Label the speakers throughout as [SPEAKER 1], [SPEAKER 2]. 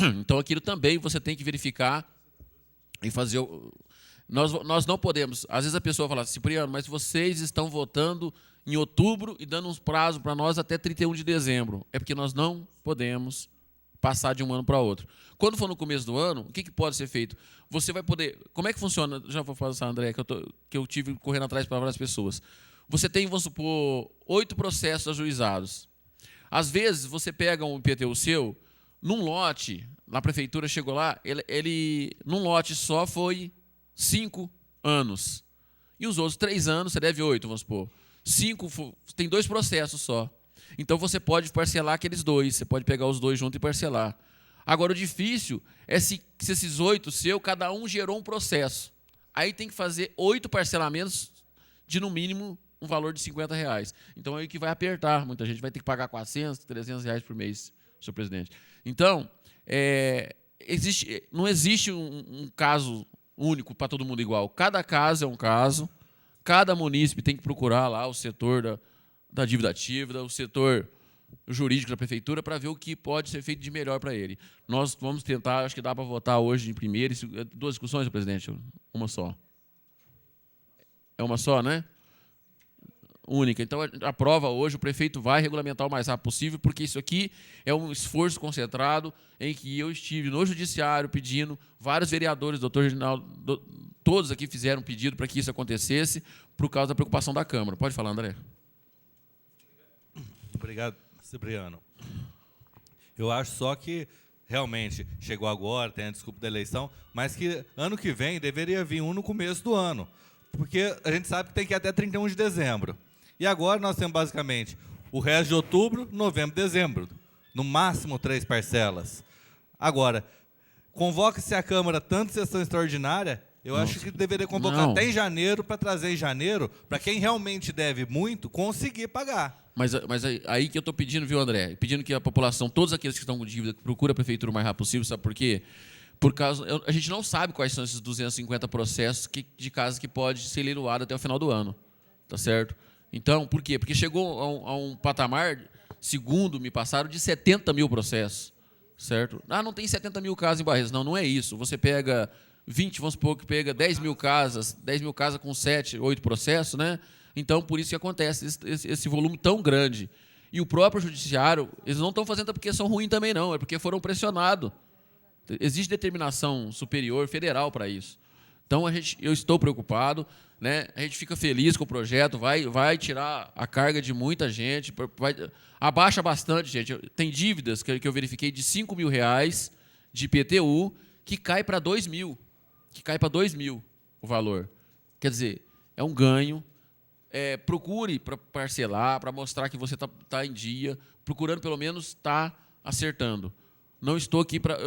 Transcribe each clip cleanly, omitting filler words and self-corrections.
[SPEAKER 1] Então, aquilo também você tem que verificar e fazer. Nós não podemos. Às vezes a pessoa fala, Cipriano, mas vocês estão votando em outubro e dando uns prazos para nós até 31 de dezembro. É porque nós não podemos passar de um ano para outro. Quando for no começo do ano, o que pode ser feito? Você vai poder. Como é que funciona? Já vou passar, André, que eu tive correndo atrás para várias pessoas. Você tem, vamos supor, 8 processos ajuizados. Às vezes, você pega um IPTU seu, num lote, na prefeitura chegou lá, ele num lote só foi 5 anos. E os outros 3 anos, você deve 8, vamos supor. 5, tem 2 processos só. Então, você pode parcelar aqueles 2, você pode pegar os 2 juntos e parcelar. Agora, o difícil é se esses 8 seu, cada um gerou um processo. Aí tem que fazer 8 parcelamentos de, no mínimo, um valor de R$50. Então, é o que vai apertar. Muita gente vai ter que pagar R$400, R$300 por mês, senhor presidente. Então, não existe um caso único para todo mundo igual. Cada caso é um caso. Cada munícipe tem que procurar lá o setor da dívida ativa, o setor jurídico da prefeitura, para ver o que pode ser feito de melhor para ele. Nós vamos tentar, acho que dá para votar hoje em primeiro. 2 discussões, senhor presidente? Uma só. É uma só, né? Única. Então, a prova hoje, o prefeito vai regulamentar o mais rápido possível, porque isso aqui é um esforço concentrado em que eu estive no judiciário pedindo, vários vereadores, doutor Reginaldo, todos aqui fizeram pedido para que isso acontecesse, por causa da preocupação da Câmara. Pode falar, André.
[SPEAKER 2] Obrigado, Cipriano. Eu acho só que, realmente, chegou agora, tem a desculpa da eleição, mas que ano que vem deveria vir um no começo do ano, porque a gente sabe que tem que ir até 31 de dezembro. E agora nós temos, basicamente, o resto de outubro, novembro, dezembro. No máximo 3 parcelas. Agora, convoca-se a Câmara tanto sessão extraordinária, eu acho que deveria convocar até em janeiro, para trazer em janeiro, para quem realmente deve muito, conseguir pagar.
[SPEAKER 1] Mas aí que eu estou pedindo, viu, André? Pedindo que a população, todos aqueles que estão com dívida, procure a prefeitura o mais rápido possível, sabe por quê? A gente não sabe quais são esses 250 processos de casas que pode ser leiloado até o final do ano. Tá certo? Então, por quê? Porque chegou a um patamar, segundo me passaram, de 70 mil processos. Certo? Não tem 70 mil casas em Barreiros. Não é isso. Você pega 20, vamos supor que pega 10 mil casas com 7, 8 processos, né? Então, por isso que acontece esse volume tão grande. E o próprio judiciário, eles não estão fazendo porque são ruins também, não. É porque foram pressionados. Existe determinação superior federal para isso. Então, eu estou preocupado, né? A gente fica feliz com o projeto, vai tirar a carga de muita gente, abaixa bastante, gente. Tem dívidas que eu verifiquei de R$5.000 de IPTU que cai para 2 mil. Que cai para 2 mil o valor. Quer dizer, é um ganho. Procure para parcelar, para mostrar que você está em dia, procurando pelo menos estar acertando. Não estou aqui para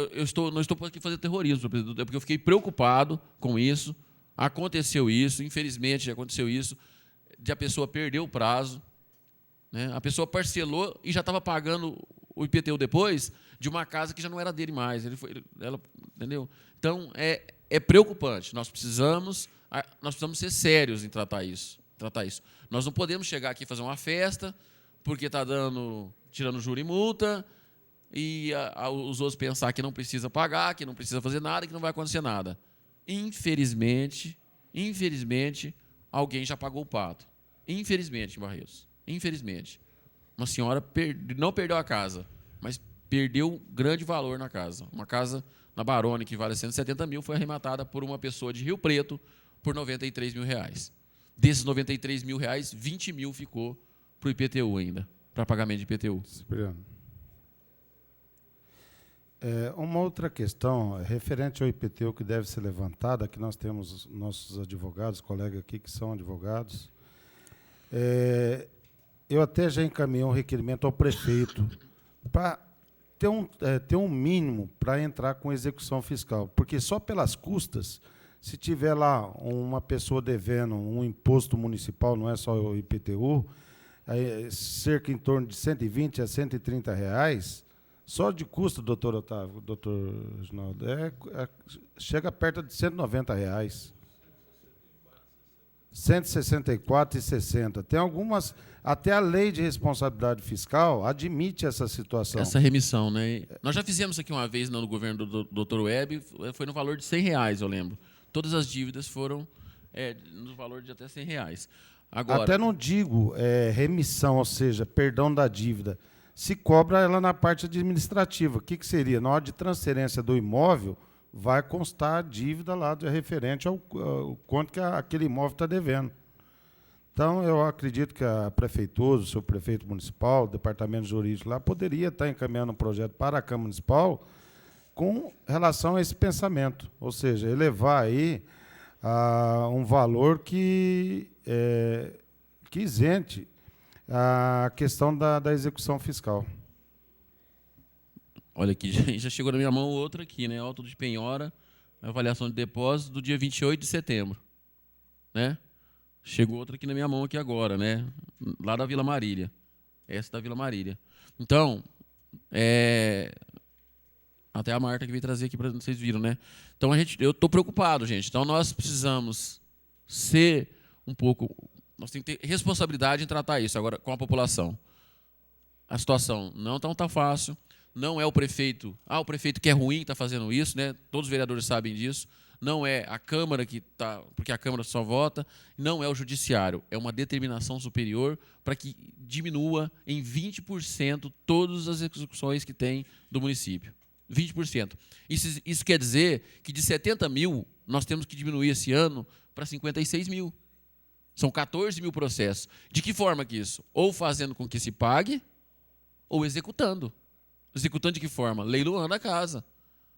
[SPEAKER 1] fazer terrorismo, é porque eu fiquei preocupado com isso. Aconteceu isso, infelizmente aconteceu isso, de a pessoa perder o prazo, né? A pessoa parcelou e já estava pagando o IPTU depois de uma casa que já não era dele mais. Entendeu? Então, é preocupante. Nós precisamos ser sérios em tratar isso. Nós não podemos chegar aqui e fazer uma festa porque está tirando juro e multa, e os outros pensar que não precisa pagar, que não precisa fazer nada, que não vai acontecer nada. Infelizmente, alguém já pagou o pato. Infelizmente, em Barreiros. Infelizmente. Uma senhora não perdeu a casa, mas perdeu grande valor na casa. Uma casa na Barone, que vale 170 mil, foi arrematada por uma pessoa de Rio Preto por R$93 mil. Desses R$93 mil, 20 mil ficou para o IPTU ainda, para pagamento de IPTU.
[SPEAKER 3] Cipriano. Uma outra questão referente ao IPTU que deve ser levantada, que nós temos nossos advogados, colegas aqui que são advogados. Eu até já encaminhei um requerimento ao prefeito para ter um mínimo para entrar com execução fiscal, porque só pelas custas, se tiver lá uma pessoa devendo um imposto municipal, não é só o IPTU, cerca em torno de R$120 a R$130, só de custo, doutor Otávio, doutor Reginaldo, chega perto de R$190. 164,60. Tem algumas, até a lei de responsabilidade fiscal admite essa situação.
[SPEAKER 1] Essa remissão, né? Nós já fizemos isso aqui uma vez no governo do Dr. Web, foi no valor de R$100, eu lembro. Todas as dívidas foram no valor de até R$100. Agora,
[SPEAKER 3] até não digo remissão, ou seja, perdão da dívida. Se cobra ela na parte administrativa. O que seria? Na hora de transferência do imóvel, vai constar a dívida lá referente ao quanto que aquele imóvel está devendo. Então, eu acredito que a prefeitura, o seu prefeito municipal, o departamento jurídico lá, poderia estar encaminhando um projeto para a Câmara Municipal com relação a esse pensamento. Ou seja, elevar aí um valor que isente a questão da execução fiscal.
[SPEAKER 1] olha aqui, já chegou na minha mão outra aqui, né? Auto de penhora, avaliação de depósito do dia 28 de setembro. Né? Chegou outra aqui na minha mão aqui agora, né? Lá da Vila Marília. Essa da Vila Marília. Então, até a Marta que veio trazer aqui para vocês viram, né? Então eu estou preocupado, gente. Então nós precisamos ser um pouco, nós temos que ter responsabilidade em tratar isso agora com a população. A situação não está fácil. Não é o prefeito. O prefeito que é ruim está fazendo isso, né? Todos os vereadores sabem disso. Não é a Câmara que está, porque a Câmara só vota. Não é o Judiciário. É uma determinação superior para que diminua em 20% todas as execuções que tem do município. 20%. Isso quer dizer que de 70 mil, nós temos que diminuir esse ano para 56 mil. São 14 mil processos. De que forma que isso? Ou fazendo com que se pague, ou executando. Executando de que forma? Leiloando a casa.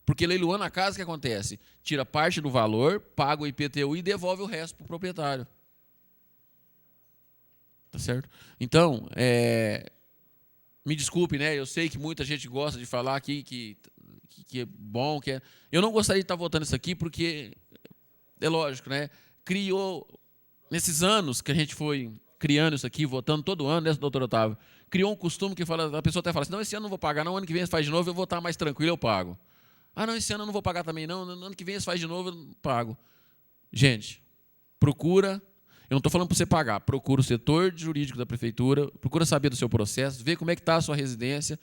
[SPEAKER 1] Porque leiloando a casa, o que acontece? Tira parte do valor, paga o IPTU e devolve o resto para o proprietário. Tá certo? Então, me desculpe, né? Eu sei que muita gente gosta de falar aqui que é bom, que é... Eu não gostaria de estar votando isso aqui porque, é lógico, né? Criou, nesses anos que a gente foi criando isso aqui, votando todo ano, né, doutor Otávio? Criou um costume que a pessoa até fala assim, não, esse ano eu não vou pagar, não, ano que vem você faz de novo, eu vou estar mais tranquilo, eu pago. Não, esse ano eu não vou pagar também, não, ano que vem você faz de novo, eu pago. Gente, procura, eu não estou falando para você pagar, procura o setor jurídico da prefeitura, procura saber do seu processo, vê como é que está a sua residência,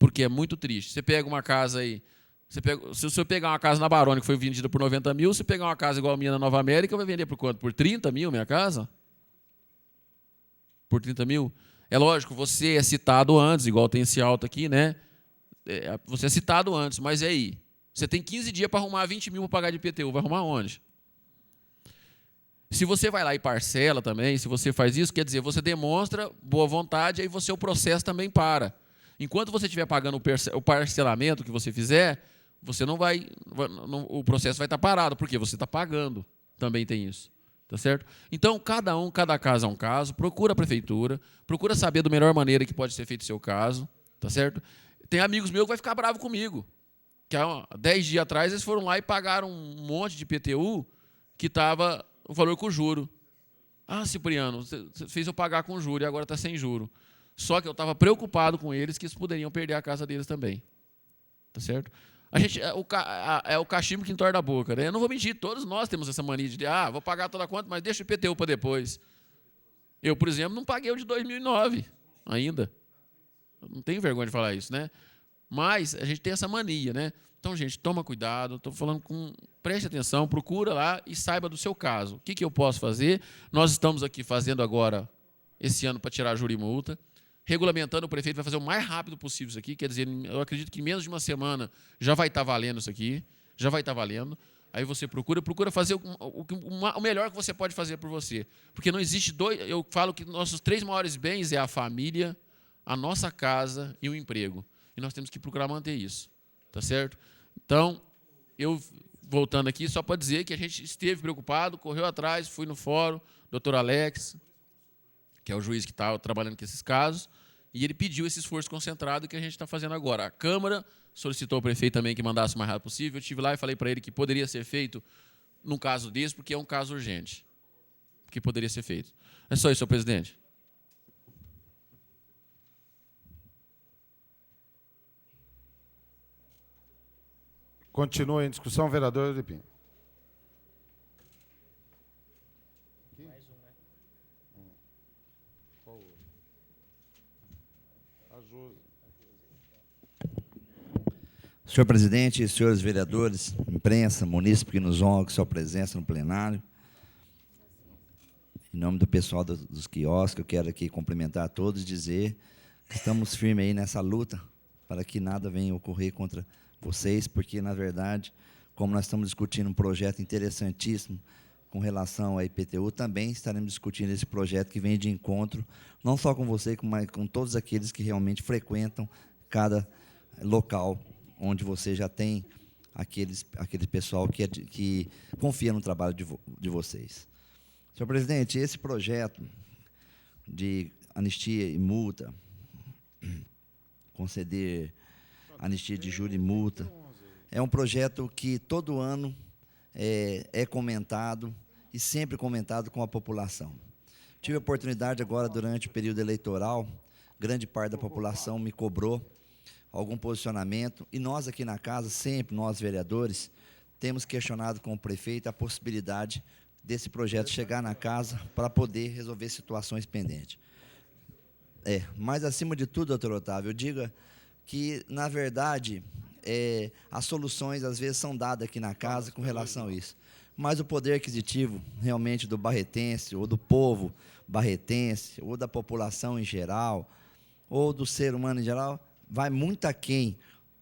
[SPEAKER 1] porque é muito triste. Você pega uma casa aí, se você pegar uma casa na Barone que foi vendida por 90 mil, se pegar uma casa igual a minha na Nova América, vai vender por quanto? Por 30 mil minha casa? Por 30 mil? É lógico, você é citado antes, igual tem esse alto aqui, né? Você é citado antes, mas e aí? Você tem 15 dias para arrumar 20 mil para pagar de IPTU, vai arrumar onde? Se você vai lá e parcela também, se você faz isso, quer dizer, você demonstra boa vontade, aí o processo também para. Enquanto você estiver pagando o parcelamento que você fizer, você não vai, o processo vai estar parado, porque você está pagando, também tem isso. Tá certo? Então, cada caso é um caso, procura a prefeitura, procura saber da melhor maneira que pode ser feito o seu caso, tá certo? Tem amigos meus que vão ficar bravos comigo, que há 10 dias atrás eles foram lá e pagaram um monte de IPTU que estava o valor com juro. Cipriano, você fez eu pagar com juro e agora está sem juro. Só que eu estava preocupado com eles que eles poderiam perder a casa deles também. Tá certo? A gente, é o cachimbo que entorna a boca, né? Eu não vou mentir, todos nós temos essa mania de vou pagar toda a conta, mas deixa o IPTU para depois. Eu, por exemplo, não paguei o de 2009 ainda. Não tenho vergonha de falar isso, né? Mas a gente tem essa mania, né? Então, gente, toma cuidado, estou falando preste atenção, procura lá e saiba do seu caso. O que eu posso fazer? Nós estamos aqui fazendo agora, esse ano, para tirar juro e multa. Regulamentando, o prefeito vai fazer o mais rápido possível isso aqui, quer dizer, eu acredito que em menos de uma semana já vai estar valendo isso aqui, já vai estar valendo. Aí você procura fazer o melhor que você pode fazer por você. Porque não existe eu falo que nossos 3 maiores bens é a família, a nossa casa e o emprego. E nós temos que procurar manter isso, tá certo? Então, eu, voltando aqui, só para dizer que a gente esteve preocupado, correu atrás, fui no fórum, doutor Alex, que é o juiz que está trabalhando com esses casos, e ele pediu esse esforço concentrado que a gente está fazendo agora. A Câmara solicitou ao prefeito também que mandasse o mais rápido possível. Eu estive lá e falei para ele que poderia ser feito num caso desse, porque é um caso urgente, que poderia ser feito. É só isso, senhor presidente.
[SPEAKER 3] Continua em discussão, vereador Euripim.
[SPEAKER 4] Mais um. Senhor presidente, senhores vereadores, imprensa, munícipe que nos honra com sua presença no plenário, em nome do pessoal dos quiosques, eu quero aqui cumprimentar a todos e dizer que estamos firmes aí nessa luta para que nada venha ocorrer contra vocês, porque, na verdade, como nós estamos discutindo um projeto interessantíssimo com relação à IPTU, também estaremos discutindo esse projeto que vem de encontro, não só com você, mas com todos aqueles que realmente frequentam cada local onde você já tem aquele pessoal que confia no trabalho de vocês. Senhor presidente, esse projeto de anistia e multa, conceder anistia de juros e multa, é um projeto que todo ano é comentado e sempre comentado com a população. Tive a oportunidade agora, durante o período eleitoral, grande parte da população me cobrou algum posicionamento, e nós aqui na casa, sempre, nós vereadores, temos questionado com o prefeito a possibilidade desse projeto chegar na casa para poder resolver situações pendentes. Mas, acima de tudo, doutor Otávio, eu digo que, na verdade, as soluções, às vezes, são dadas aqui na casa com relação a isso. Mas o poder aquisitivo, realmente, do barretense, ou do povo barretense, ou da população em geral, ou do ser humano em geral, vai muito aquém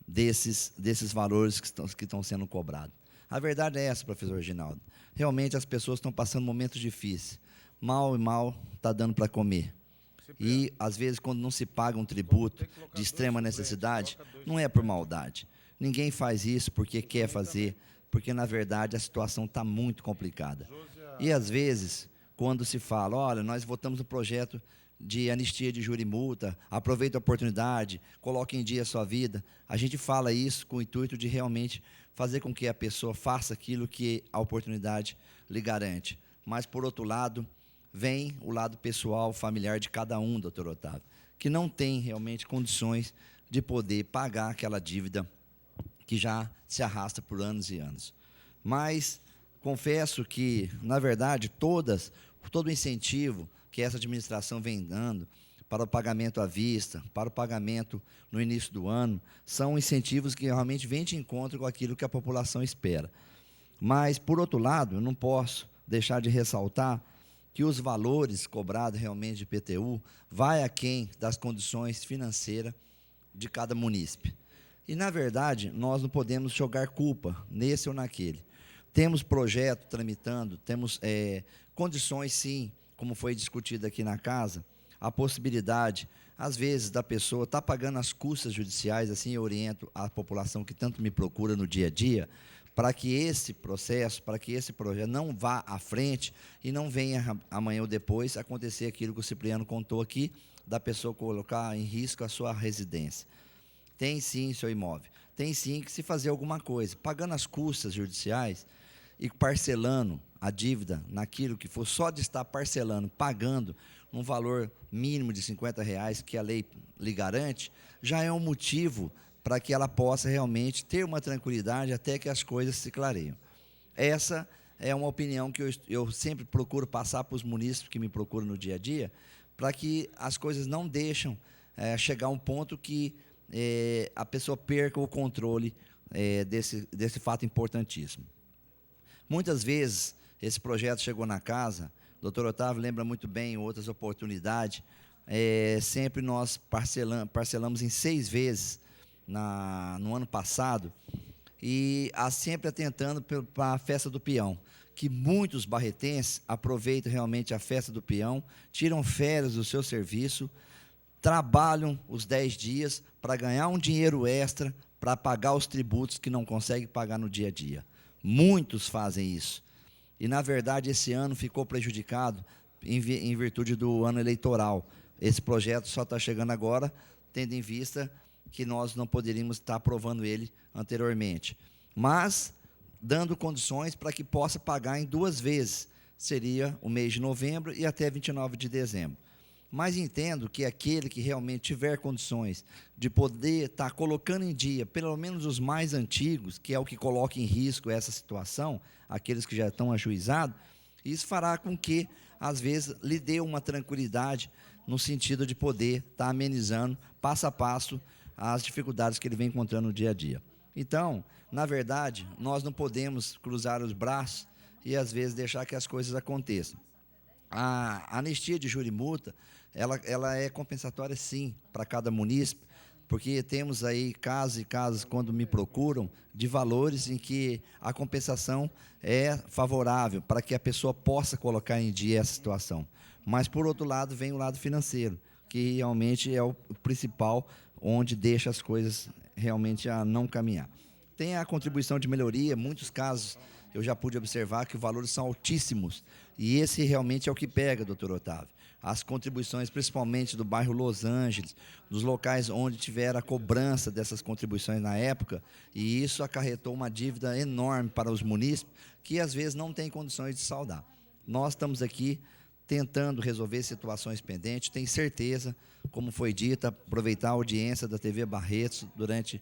[SPEAKER 4] desses valores que estão sendo cobrados. A verdade é essa, professor Reginaldo. Realmente as pessoas estão passando momentos difíceis. Mal e mal está dando para comer. E, às vezes, quando não se paga um tributo de extrema necessidade, não é por maldade. Ninguém faz isso porque quer fazer, porque, na verdade, a situação está muito complicada. E, às vezes, quando se fala, olha, nós votamos um projeto de anistia de juros e multa, aproveita a oportunidade, coloque em dia a sua vida, a gente fala isso com o intuito de realmente fazer com que a pessoa faça aquilo que a oportunidade lhe garante. Mas, por outro lado, vem o lado pessoal, familiar de cada um, doutor Otávio, que não tem realmente condições de poder pagar aquela dívida que já se arrasta por anos e anos. Mas confesso que, na verdade, todo o incentivo que essa administração vem dando para o pagamento à vista, para o pagamento no início do ano, são incentivos que realmente vêm de encontro com aquilo que a população espera. Mas, por outro lado, eu não posso deixar de ressaltar que os valores cobrados realmente de IPTU vai aquém das condições financeiras de cada munícipe. E, na verdade, nós não podemos jogar culpa nesse ou naquele. Temos projeto tramitando, temos condições, sim, como foi discutido aqui na casa, a possibilidade, às vezes, da pessoa estar pagando as custas judiciais, assim eu oriento a população que tanto me procura no dia a dia, para que esse processo, para que esse projeto não vá à frente e não venha amanhã ou depois acontecer aquilo que o Cipriano contou aqui, da pessoa colocar em risco a sua residência. Tem sim seu imóvel, tem sim que se fazer alguma coisa, pagando as custas judiciais e parcelando a dívida naquilo que for, só de estar parcelando, pagando um valor mínimo de R$50 que a lei lhe garante, já é um motivo para que ela possa realmente ter uma tranquilidade até que as coisas se clareiam. Essa é uma opinião que eu sempre procuro passar para os munícipes que me procuram no dia a dia, para que as coisas não deixem chegar a um ponto que a pessoa perca o controle desse fato importantíssimo. Muitas vezes, esse projeto chegou na casa, o doutor Otávio lembra muito bem, em outras oportunidades, sempre nós parcelamos em 6 vezes no ano passado, e sempre atentando para a festa do peão, que muitos barretenses aproveitam realmente a festa do peão, tiram férias do seu serviço, trabalham os 10 dias para ganhar um dinheiro extra para pagar os tributos que não conseguem pagar no dia a dia. Muitos fazem isso. E, na verdade, esse ano ficou prejudicado em virtude do ano eleitoral. Esse projeto só está chegando agora, tendo em vista que nós não poderíamos estar aprovando ele anteriormente. Mas, dando condições para que possa pagar em 2 vezes. Seria o mês de novembro e até 29 de dezembro. Mas entendo que aquele que realmente tiver condições de poder estar colocando em dia, pelo menos os mais antigos, que é o que coloca em risco essa situação, aqueles que já estão ajuizados, isso fará com que, às vezes, lhe dê uma tranquilidade no sentido de poder estar amenizando, passo a passo, as dificuldades que ele vem encontrando no dia a dia. Então, na verdade, nós não podemos cruzar os braços e, às vezes, deixar que as coisas aconteçam. A anistia de júri e multa, ela é compensatória, sim, para cada munícipe, porque temos aí casos e casos, quando me procuram, de valores em que a compensação é favorável para que a pessoa possa colocar em dia essa situação. Mas, por outro lado, vem o lado financeiro, que realmente é o principal, onde deixa as coisas realmente a não caminhar. Tem a contribuição de melhoria, muitos casos eu já pude observar que os valores são altíssimos, e esse realmente é o que pega, doutor Otávio. As contribuições, principalmente do bairro Los Angeles, dos locais onde tiver a cobrança dessas contribuições na época, e isso acarretou uma dívida enorme para os munícipes, que às vezes não têm condições de saldar. Nós estamos aqui tentando resolver situações pendentes, tenho certeza, como foi dito, aproveitar a audiência da TV Barretos durante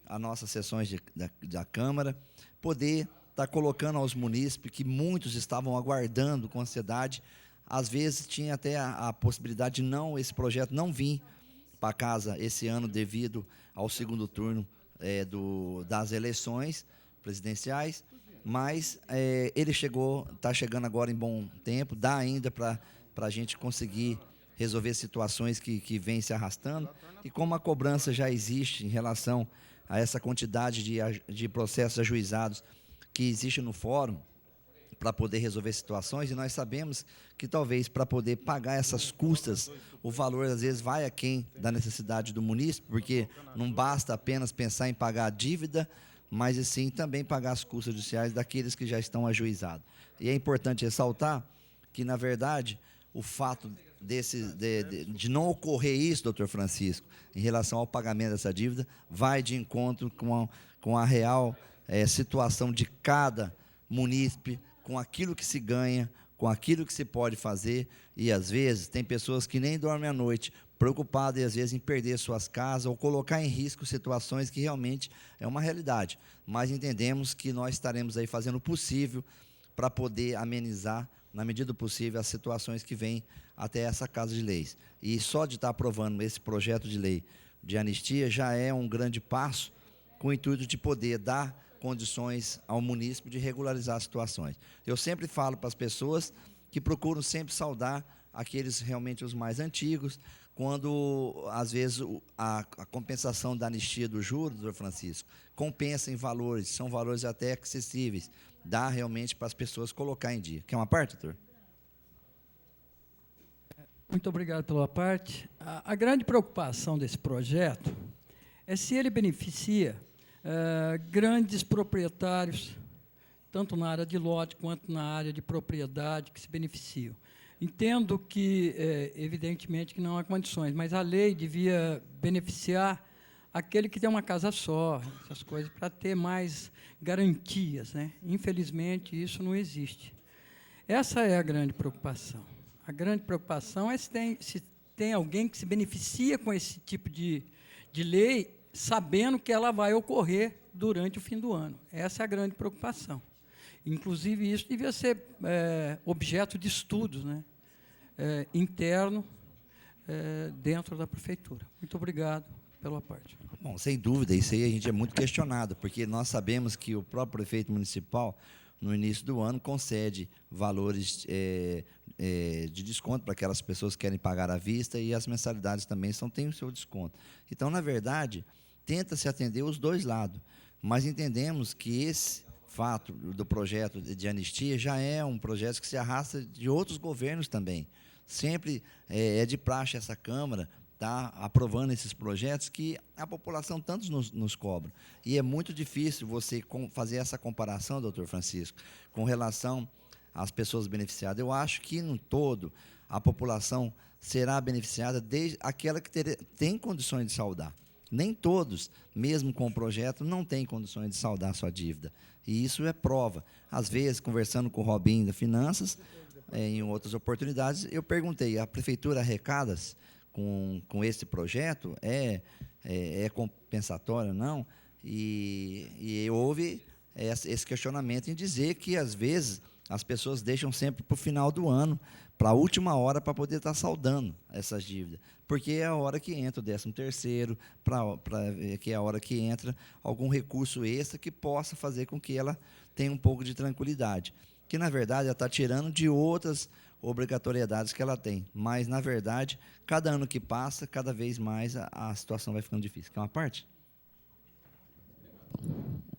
[SPEAKER 4] as nossas sessões da Câmara, poder estar colocando aos munícipes, que muitos estavam aguardando com ansiedade, às vezes tinha até a possibilidade de esse projeto não vir para casa esse ano devido ao segundo turno das eleições presidenciais, mas ele está chegando agora em bom tempo, dá ainda para a gente conseguir resolver situações que vêm se arrastando, e como a cobrança já existe em relação a essa quantidade de processos ajuizados que existe no fórum, para poder resolver situações, e nós sabemos que talvez para poder pagar essas custas, o valor às vezes vai aquém da necessidade do munícipe, porque não basta apenas pensar em pagar a dívida, mas sim também pagar as custas judiciais daqueles que já estão ajuizados. E é importante ressaltar que, na verdade, o fato de não ocorrer isso, doutor Francisco, em relação ao pagamento dessa dívida, vai de encontro com a real situação de cada munícipe, com aquilo que se ganha, com aquilo que se pode fazer, e às vezes tem pessoas que nem dormem à noite, preocupadas às vezes em perder suas casas ou colocar em risco situações que realmente é uma realidade. Mas entendemos que nós estaremos aí fazendo o possível para poder amenizar, na medida do possível, as situações que vêm até essa Casa de Leis. E só de estar aprovando esse projeto de lei de anistia já é um grande passo, com o intuito de poder dar condições ao munícipe de regularizar as situações. Eu sempre falo para as pessoas que procuram sempre saldar aqueles realmente os mais antigos, quando, às vezes, a compensação da anistia do juro, doutor Francisco, compensa em valores, são valores até acessíveis, dá realmente para as pessoas colocar em dia. Quer uma parte, doutor?
[SPEAKER 5] Muito obrigado pela parte. A grande preocupação desse projeto é se ele beneficia grandes proprietários, tanto na área de lote quanto na área de propriedade, que se beneficiam. Entendo que, evidentemente, que não há condições, mas a lei devia beneficiar aquele que tem uma casa só, essas coisas, para ter mais garantias, né? Infelizmente, isso não existe. Essa é a grande preocupação. A grande preocupação é se tem alguém que se beneficia com esse tipo de lei, sabendo que ela vai ocorrer durante o fim do ano. Essa é a grande preocupação. Inclusive, isso devia ser objeto de estudos, né? Interno, dentro da prefeitura. Muito obrigado pela parte.
[SPEAKER 4] Bom, sem dúvida, isso aí a gente é muito questionado, porque nós sabemos que o próprio prefeito municipal, no início do ano, concede valores de desconto para aquelas pessoas que querem pagar à vista, e as mensalidades também têm o seu desconto. Então, na verdade, tenta-se atender os dois lados, mas entendemos que esse fato do projeto de anistia já é um projeto que se arrasta de outros governos também. Sempre é de praxe essa Câmara estar aprovando esses projetos que a população tanto nos cobra. E é muito difícil você fazer essa comparação, doutor Francisco, com relação às pessoas beneficiadas. Eu acho que, no todo, a população será beneficiada desde aquela que tem condições de saldar. Nem todos, mesmo com o projeto, não têm condições de saldar sua dívida. E isso é prova. Às vezes, conversando com o Robinho da Finanças, em outras oportunidades, eu perguntei, a prefeitura arrecada com esse projeto? É compensatório ou não? E houve esse questionamento em dizer que, às vezes, as pessoas deixam sempre para o final do ano para a última hora para poder estar saldando essas dívidas. Porque é a hora que entra o 13º, que é a hora que entra algum recurso extra que possa fazer com que ela tenha um pouco de tranquilidade. Que, na verdade, ela está tirando de outras obrigatoriedades que ela tem. Mas, na verdade, cada ano que passa, cada vez mais a situação vai ficando difícil. Quer uma parte?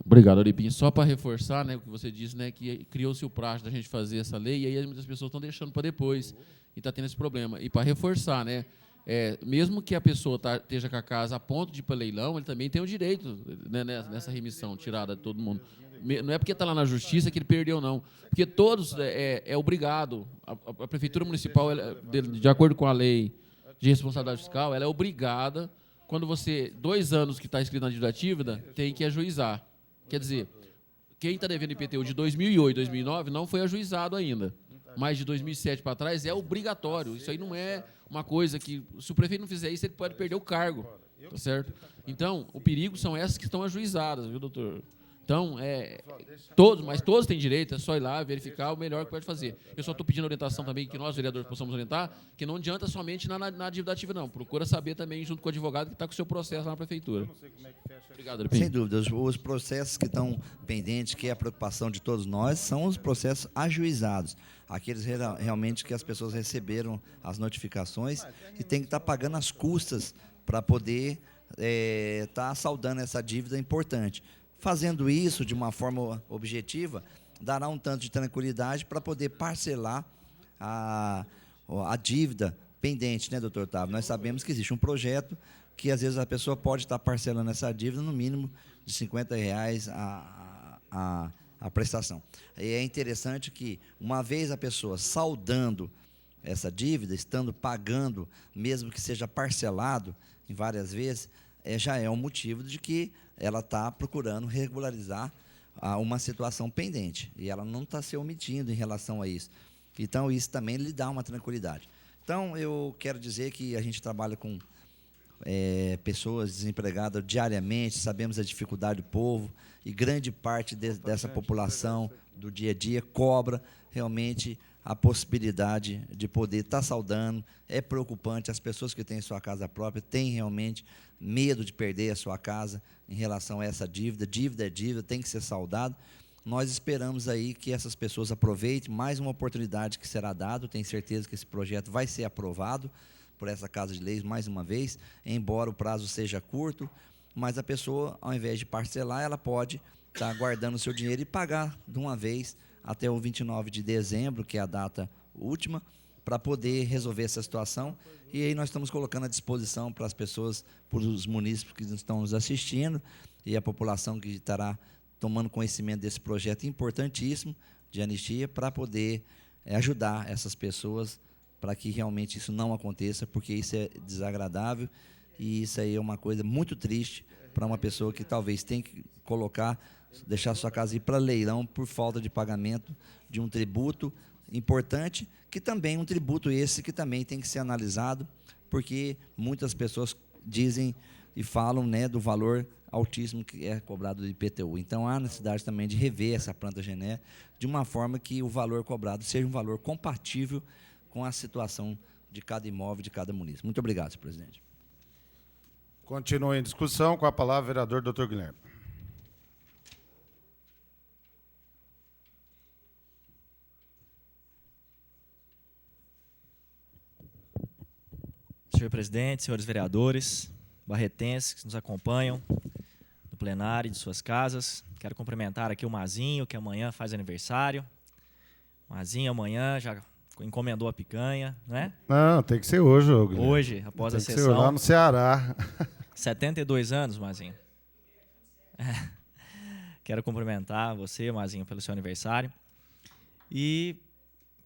[SPEAKER 1] Obrigado, Aripim. Só para reforçar, né, o que você disse, né, que criou-se o prazo da gente fazer essa lei, e aí muitas pessoas estão deixando para depois, e está tendo esse problema. E para reforçar, né, mesmo que a pessoa esteja com a casa a ponto de ir para leilão, ele também tem o direito, né, nessa remissão tirada de todo mundo. Não é porque está lá na justiça que ele perdeu, não. Porque todos é obrigado, a Prefeitura Municipal, de acordo com a lei de responsabilidade fiscal, ela é obrigada, quando você, 2 anos que está escrito na dívida, tem que ajuizar. Quer dizer, quem está devendo IPTU de 2008, 2009 não foi ajuizado ainda. Mas de 2007 para trás é obrigatório. Isso aí não é uma coisa que, se o prefeito não fizer isso, ele pode perder o cargo. Tá certo? Então, o perigo são essas que estão ajuizadas, viu, doutor? Então, mas todos têm direito, é só ir lá verificar o melhor que pode fazer. Eu só estou pedindo orientação também, que nós, vereadores, possamos orientar, que não adianta somente na dívida ativa, não. Procura saber também, junto com o advogado, que está com o seu processo lá na prefeitura. Obrigado, Aripim.
[SPEAKER 4] Sem dúvida. Os processos que estão pendentes, que é a preocupação de todos nós, são os processos ajuizados. Aqueles realmente que as pessoas receberam as notificações e tem que estar pagando as custas para poder estar saldando essa dívida importante. Fazendo isso de uma forma objetiva, dará um tanto de tranquilidade para poder parcelar a dívida pendente, né, doutor Otávio? Nós sabemos que existe um projeto que, às vezes, a pessoa pode estar parcelando essa dívida no mínimo de R$50 a prestação. E é interessante que, uma vez a pessoa saldando essa dívida, estando pagando, mesmo que seja parcelado em várias vezes, já é um motivo de que ela está procurando regularizar uma situação pendente. E ela não está se omitindo em relação a isso. Então, isso também lhe dá uma tranquilidade. Então, eu quero dizer que a gente trabalha com pessoas desempregadas diariamente, sabemos a dificuldade do povo, e grande parte dessa população do dia a dia cobra realmente a possibilidade de poder estar saldando. É preocupante, as pessoas que têm sua casa própria têm realmente medo de perder a sua casa em relação a essa dívida. Dívida é dívida, tem que ser saldado. Nós esperamos aí que essas pessoas aproveitem mais uma oportunidade que será dada. Tenho certeza que esse projeto vai ser aprovado por essa Casa de Leis mais uma vez, embora o prazo seja curto, mas a pessoa, ao invés de parcelar, ela pode estar guardando o seu dinheiro e pagar de uma vez até o 29 de dezembro, que é a data última, para poder resolver essa situação. E aí nós estamos colocando à disposição para as pessoas, para os munícipes que estão nos assistindo e a população que estará tomando conhecimento desse projeto importantíssimo de anistia, para poder ajudar essas pessoas para que realmente isso não aconteça, porque isso é desagradável e isso aí é uma coisa muito triste para uma pessoa que talvez tenha que deixar sua casa ir para leilão por falta de pagamento de um tributo importante, que também um tributo esse que também tem que ser analisado, porque muitas pessoas dizem e falam, né, do valor altíssimo que é cobrado do IPTU. Então, há necessidade também de rever essa planta Gené de uma forma que o valor cobrado seja um valor compatível com a situação de cada imóvel, de cada município. Muito obrigado, senhor presidente.
[SPEAKER 3] Continua em discussão, com a palavra o vereador Dr. Guilherme.
[SPEAKER 6] Senhor presidente, senhores vereadores, barretenses que nos acompanham no plenário de suas casas, quero cumprimentar aqui o Mazinho, que amanhã faz aniversário. O Mazinho amanhã já encomendou a picanha, né?
[SPEAKER 3] Não, tem que ser hoje, Guilherme.
[SPEAKER 6] Hoje, após a
[SPEAKER 3] Tem que ser lá
[SPEAKER 6] sessão.
[SPEAKER 3] no Ceará.
[SPEAKER 6] 72 anos, Mazinho. Quero cumprimentar você, Mazinho, pelo seu aniversário. E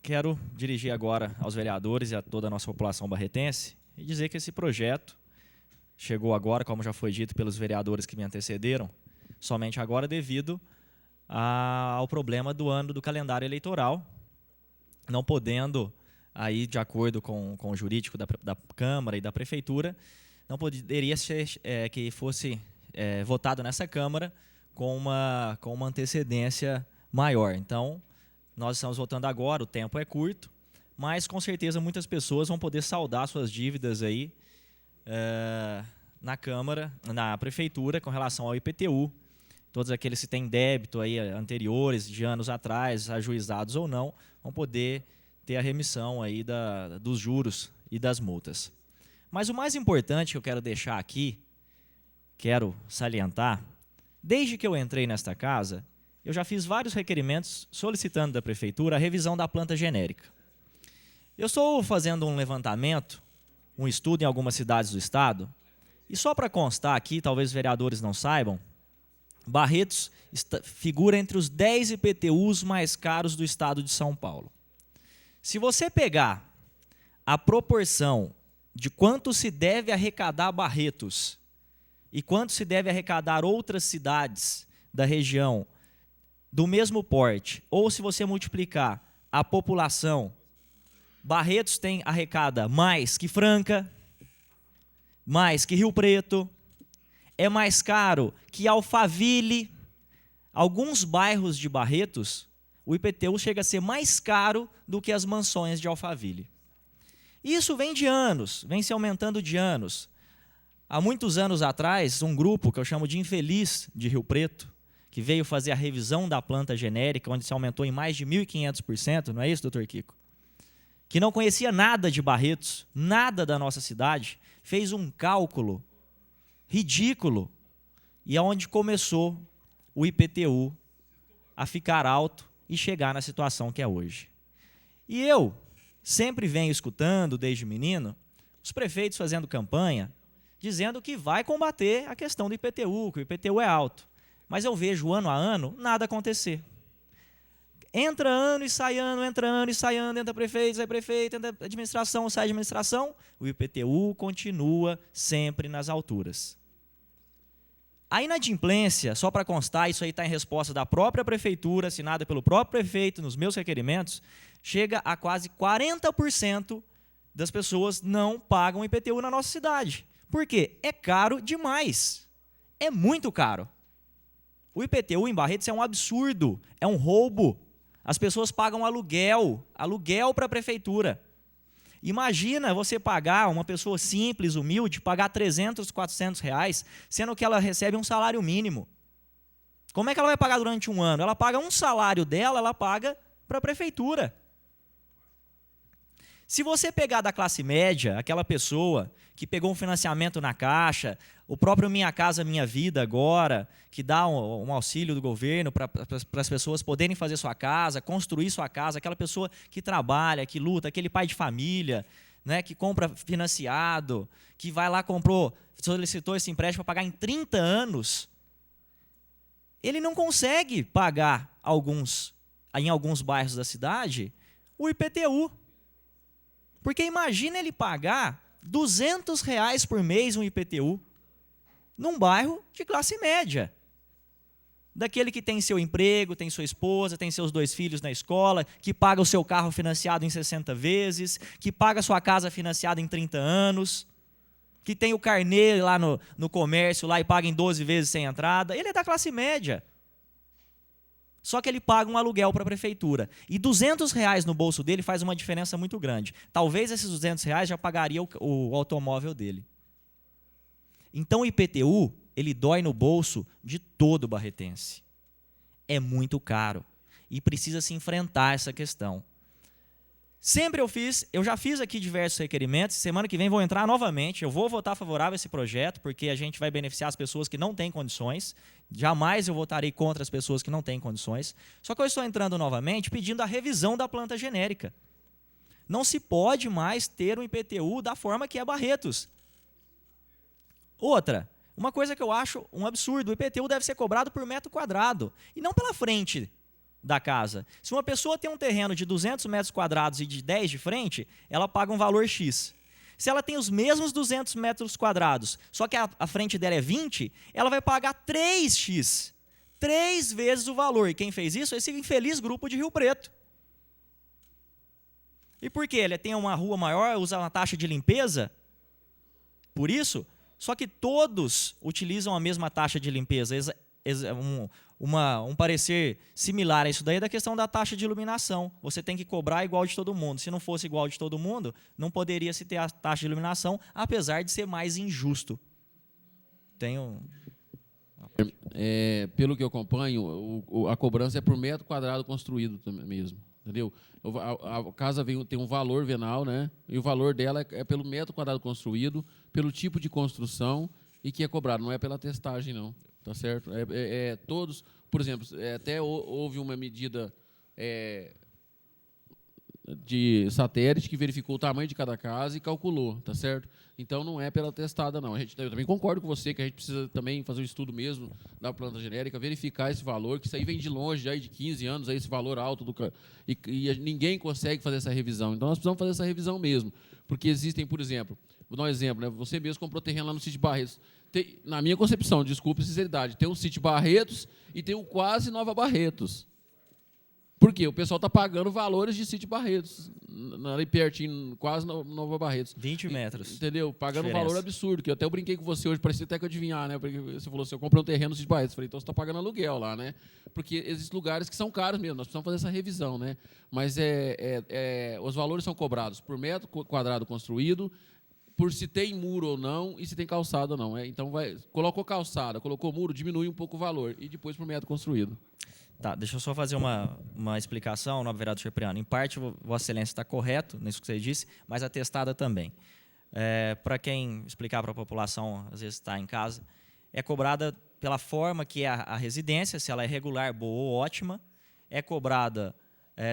[SPEAKER 6] quero dirigir agora aos vereadores e a toda a nossa população barretense e dizer que esse projeto chegou agora, como já foi dito pelos vereadores que me antecederam, somente agora devido ao problema do ano do calendário eleitoral, não podendo, aí, de acordo com o jurídico da Câmara e da Prefeitura, não poderia ser que fosse votado nessa Câmara com uma antecedência maior. Então, nós estamos votando agora, o tempo é curto, mas com certeza muitas pessoas vão poder saldar suas dívidas aí na Câmara, na Prefeitura, com relação ao IPTU. Todos aqueles que têm débito aí anteriores, de anos atrás, ajuizados ou não, vão poder ter a remissão aí dos juros e das multas. Mas o mais importante que eu quero deixar aqui, quero salientar, desde que eu entrei nesta casa, eu já fiz vários requerimentos solicitando da Prefeitura a revisão da planta genérica. Eu estou fazendo um levantamento, um estudo em algumas cidades do estado, e só para constar aqui, talvez os vereadores não saibam, Barretos figura entre os 10 IPTUs mais caros do estado de São Paulo. Se você pegar a proporção de quanto se deve arrecadar Barretos e quanto se deve arrecadar outras cidades da região do mesmo porte, ou se você multiplicar a população, Barretos arrecada mais que Franca, mais que Rio Preto, é mais caro que Alphaville. Alguns bairros de Barretos, o IPTU chega a ser mais caro do que as mansões de Alphaville. Isso vem de anos, vem se aumentando de anos. Há muitos anos atrás, um grupo que eu chamo de Infeliz de Rio Preto, que veio fazer a revisão da planta genérica, onde se aumentou em mais de 1.500%, não é isso, doutor Kiko? Que não conhecia nada de Barretos, nada da nossa cidade, fez um cálculo ridículo, e é onde começou o IPTU a ficar alto e chegar na situação que é hoje. E eu sempre venho escutando, desde menino, os prefeitos fazendo campanha, dizendo que vai combater a questão do IPTU, que o IPTU é alto. Mas eu vejo ano a ano nada acontecer. Entra ano e sai ano, entra ano e sai ano, entra prefeito, sai prefeito, entra administração, sai administração, o IPTU continua sempre nas alturas. A inadimplência, só para constar, isso aí está em resposta da própria prefeitura, assinada pelo próprio prefeito nos meus requerimentos, chega a quase 40% das pessoas não pagam IPTU na nossa cidade. Por quê? É caro demais. É muito caro. O IPTU em Barretos é um absurdo, é um roubo. As pessoas pagam aluguel para a prefeitura. Imagina você pagar, uma pessoa simples, humilde, pagar 300, 400 reais, sendo que ela recebe um salário mínimo. Como é que ela vai pagar durante um ano? Ela paga um salário dela, ela paga para a prefeitura. Se você pegar da classe média, aquela pessoa que pegou um financiamento na Caixa, o próprio Minha Casa Minha Vida agora, que dá um auxílio do governo para as pessoas poderem fazer sua casa, construir sua casa, aquela pessoa que trabalha, que luta, aquele pai de família, né, que compra financiado, que vai lá, solicitou esse empréstimo para pagar em 30 anos, ele não consegue pagar em alguns bairros da cidade o IPTU. Porque imagina ele pagar R$200 por mês um IPTU num bairro de classe média. Daquele que tem seu emprego, tem sua esposa, tem seus 2 filhos na escola, que paga o seu carro financiado em 60 vezes, que paga sua casa financiada em 30 anos, que tem o carnê lá no comércio lá e paga em 12 vezes sem entrada. Ele é da classe média. Só que ele paga um aluguel para a prefeitura. E R$200 no bolso dele faz uma diferença muito grande. Talvez esses R$200 já pagaria o automóvel dele. Então o IPTU, ele dói no bolso de todo barretense. É muito caro. E precisa se enfrentar essa questão. Eu já fiz aqui diversos requerimentos, semana que vem vou entrar novamente, eu vou votar favorável a esse projeto, porque a gente vai beneficiar as pessoas que não têm condições, jamais eu votarei contra as pessoas que não têm condições, só que eu estou entrando novamente pedindo a revisão da planta genérica. Não se pode mais ter um IPTU da forma que é Barretos. Outra, uma coisa que eu acho um absurdo, o IPTU deve ser cobrado por metro quadrado, e não pela frente da casa. Se uma pessoa tem um terreno de 200 metros quadrados e de 10 de frente, ela paga um valor X. Se ela tem os mesmos 200 metros quadrados, só que a frente dela é 20, ela vai pagar 3X. 3 vezes o valor. E quem fez isso? Esse infeliz grupo de Rio Preto. E por quê? Ele tem uma rua maior, usa uma taxa de limpeza? Por isso? Só que todos utilizam a mesma taxa de limpeza. um parecer similar a isso daí é da questão da taxa de iluminação. Você tem que cobrar igual de todo mundo. Se não fosse igual de todo mundo, não poderia se ter a taxa de iluminação, apesar de ser mais injusto.
[SPEAKER 1] Pelo que eu acompanho, a cobrança é por metro quadrado construído mesmo, entendeu? A casa tem um valor venal, né? E o valor dela é pelo metro quadrado construído, pelo tipo de construção e que é cobrado, não é pela testagem, não. Tá certo? Todos, por exemplo, até houve uma medida de satélite que verificou o tamanho de cada casa e calculou, tá certo? Então não é pela testada, não. Eu também concordo com você que a gente precisa também fazer um estudo mesmo da planta genérica, verificar esse valor, que isso aí vem de longe, já de 15 anos, aí esse valor alto e ninguém consegue fazer essa revisão. Então nós precisamos fazer essa revisão mesmo, porque existem, por exemplo, vou dar um exemplo, né? Você mesmo comprou terreno lá no sítio Barretos. Na minha concepção, desculpe a sinceridade, tem o sítio Barretos e tem o quase Nova Barretos. Por quê? O pessoal está pagando valores de sítio Barretos, ali pertinho, quase Nova Barretos.
[SPEAKER 6] 20 metros.
[SPEAKER 1] Entendeu? Pagando um
[SPEAKER 6] diferença.
[SPEAKER 1] valor absurdo, que eu até brinquei com você hoje, parecia até que eu adivinhar, né? Porque você falou assim, eu comprei um terreno no sítio Barretos. Eu falei, então você está pagando aluguel lá, né? Porque existem lugares que são caros mesmo, nós precisamos fazer essa revisão, né? Mas os valores são cobrados por metro quadrado construído, por se tem muro ou não e se tem calçada ou não. Então, colocou calçada, colocou muro, diminui um pouco o valor. E depois por metro construído.
[SPEAKER 6] Tá, deixa eu só fazer uma explicação, nobre vereador Cipriano. Em parte, Vossa Excelência está correto nisso que você disse, mas atestada também. Para quem explicar para a população, às vezes está em casa, é cobrada pela forma que é a residência, se ela é regular, boa ou ótima. É cobrada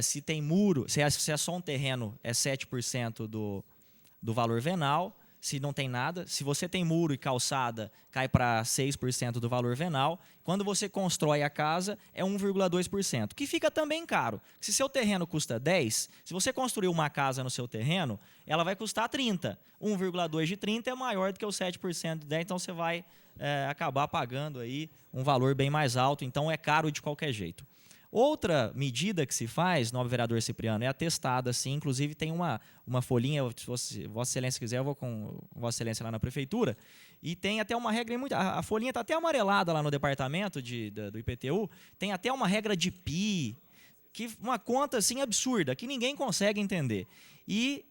[SPEAKER 6] se tem muro, se é só um terreno, é 7% do valor venal. Se não tem nada, se você tem muro e calçada, cai para 6% do valor venal. Quando você constrói a casa, é 1,2%, que fica também caro. Se seu terreno custa 10, se você construir uma casa no seu terreno, ela vai custar 30. 1,2 de 30 é maior do que o 7% de 10, então você vai acabar pagando aí um valor bem mais alto, então é caro de qualquer jeito. Outra medida que se faz, nobre vereador Cipriano, é atestada, sim. Inclusive tem uma folhinha, se Vossa Excelência quiser, eu vou com Vossa Excelência lá na prefeitura, e tem até uma regra, a folhinha está até amarelada lá no departamento do IPTU, tem até uma regra de PI, uma conta assim absurda, que ninguém consegue entender. E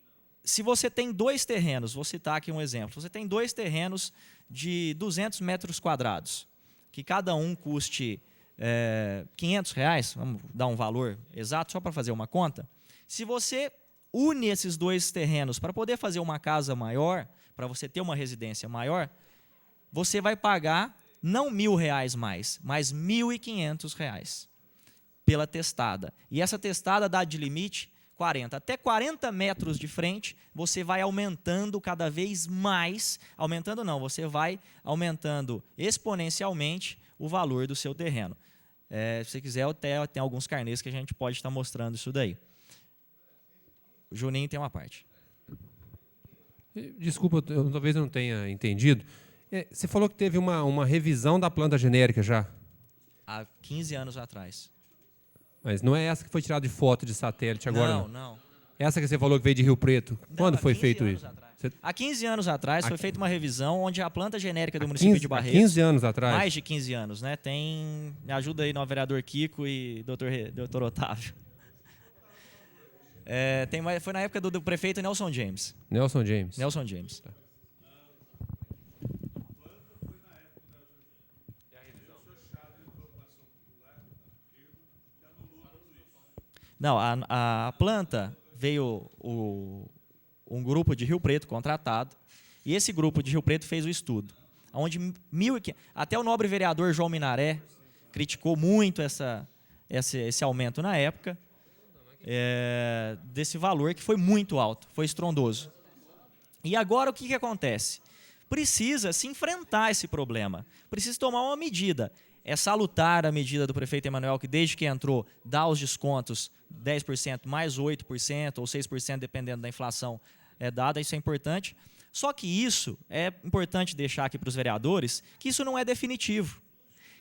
[SPEAKER 6] se você tem 2 terrenos, vou citar aqui um exemplo, você tem 2 terrenos de 200 metros quadrados, que cada um custe R$500, vamos dar um valor exato só para fazer uma conta. Se você une esses 2 terrenos para poder fazer uma casa maior, para você ter uma residência maior, você vai pagar não R$1.000 mais, mas R$1.500 pela testada. E essa testada dá de limite 40. Até 40 metros de frente, você vai aumentando cada vez mais, aumentando não, você vai aumentando exponencialmente o valor do seu terreno. Se você quiser, até tem alguns carnês que a gente pode estar mostrando isso daí. O Juninho tem uma parte.
[SPEAKER 7] Desculpa, talvez eu não tenha entendido. Você falou que teve uma revisão da planta genérica já.
[SPEAKER 6] Há 15 anos atrás.
[SPEAKER 7] Mas não é essa que foi tirada de foto de satélite agora?
[SPEAKER 6] Não.
[SPEAKER 7] Essa que você falou que veio de Rio Preto. Quando foi feito isso?
[SPEAKER 6] Há 15 anos atrás foi feita uma revisão onde a planta genérica do município de Barretos...
[SPEAKER 7] 15 anos atrás?
[SPEAKER 6] Mais de 15 anos, né? Me ajuda aí, novo vereador Kiko e doutor Otávio. Foi na época do prefeito Nelson James.
[SPEAKER 7] Nelson James.
[SPEAKER 6] Nelson James. Tá. Não, a planta veio um grupo de Rio Preto contratado, e esse grupo de Rio Preto fez o estudo, onde até o nobre vereador João Minaré criticou muito esse aumento na época, desse valor que foi muito alto, foi estrondoso. E agora o que acontece? Precisa se enfrentar esse problema, precisa tomar uma medida. É salutar a medida do prefeito Emanuel, que desde que entrou, dá os descontos 10%, mais 8% ou 6%, dependendo da inflação dada, isso é importante. Só que isso, é importante deixar aqui para os vereadores, que isso não é definitivo.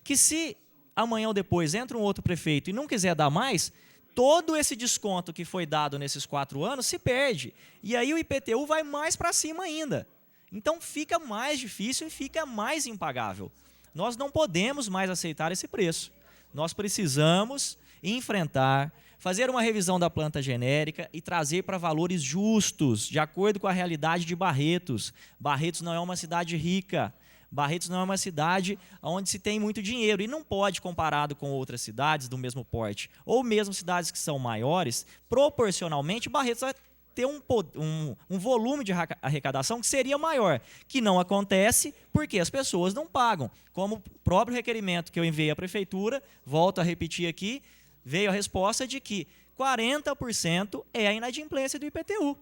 [SPEAKER 6] Que se amanhã ou depois entra um outro prefeito e não quiser dar mais, todo esse desconto que foi dado nesses 4 anos se perde. E aí o IPTU vai mais para cima ainda. Então fica mais difícil e fica mais impagável. Nós não podemos mais aceitar esse preço. nós precisamos enfrentar, fazer uma revisão da planta genérica e trazer para valores justos, de acordo com a realidade de Barretos. Barretos não é uma cidade rica, Barretos não é uma cidade onde se tem muito dinheiro e não pode, comparado com outras cidades do mesmo porte, ou mesmo cidades que são maiores, proporcionalmente Barretos vai ter um volume de arrecadação que seria maior, que não acontece porque as pessoas não pagam. Como o próprio requerimento que eu enviei à prefeitura, volto a repetir aqui, veio a resposta de que 40% é a inadimplência do IPTU.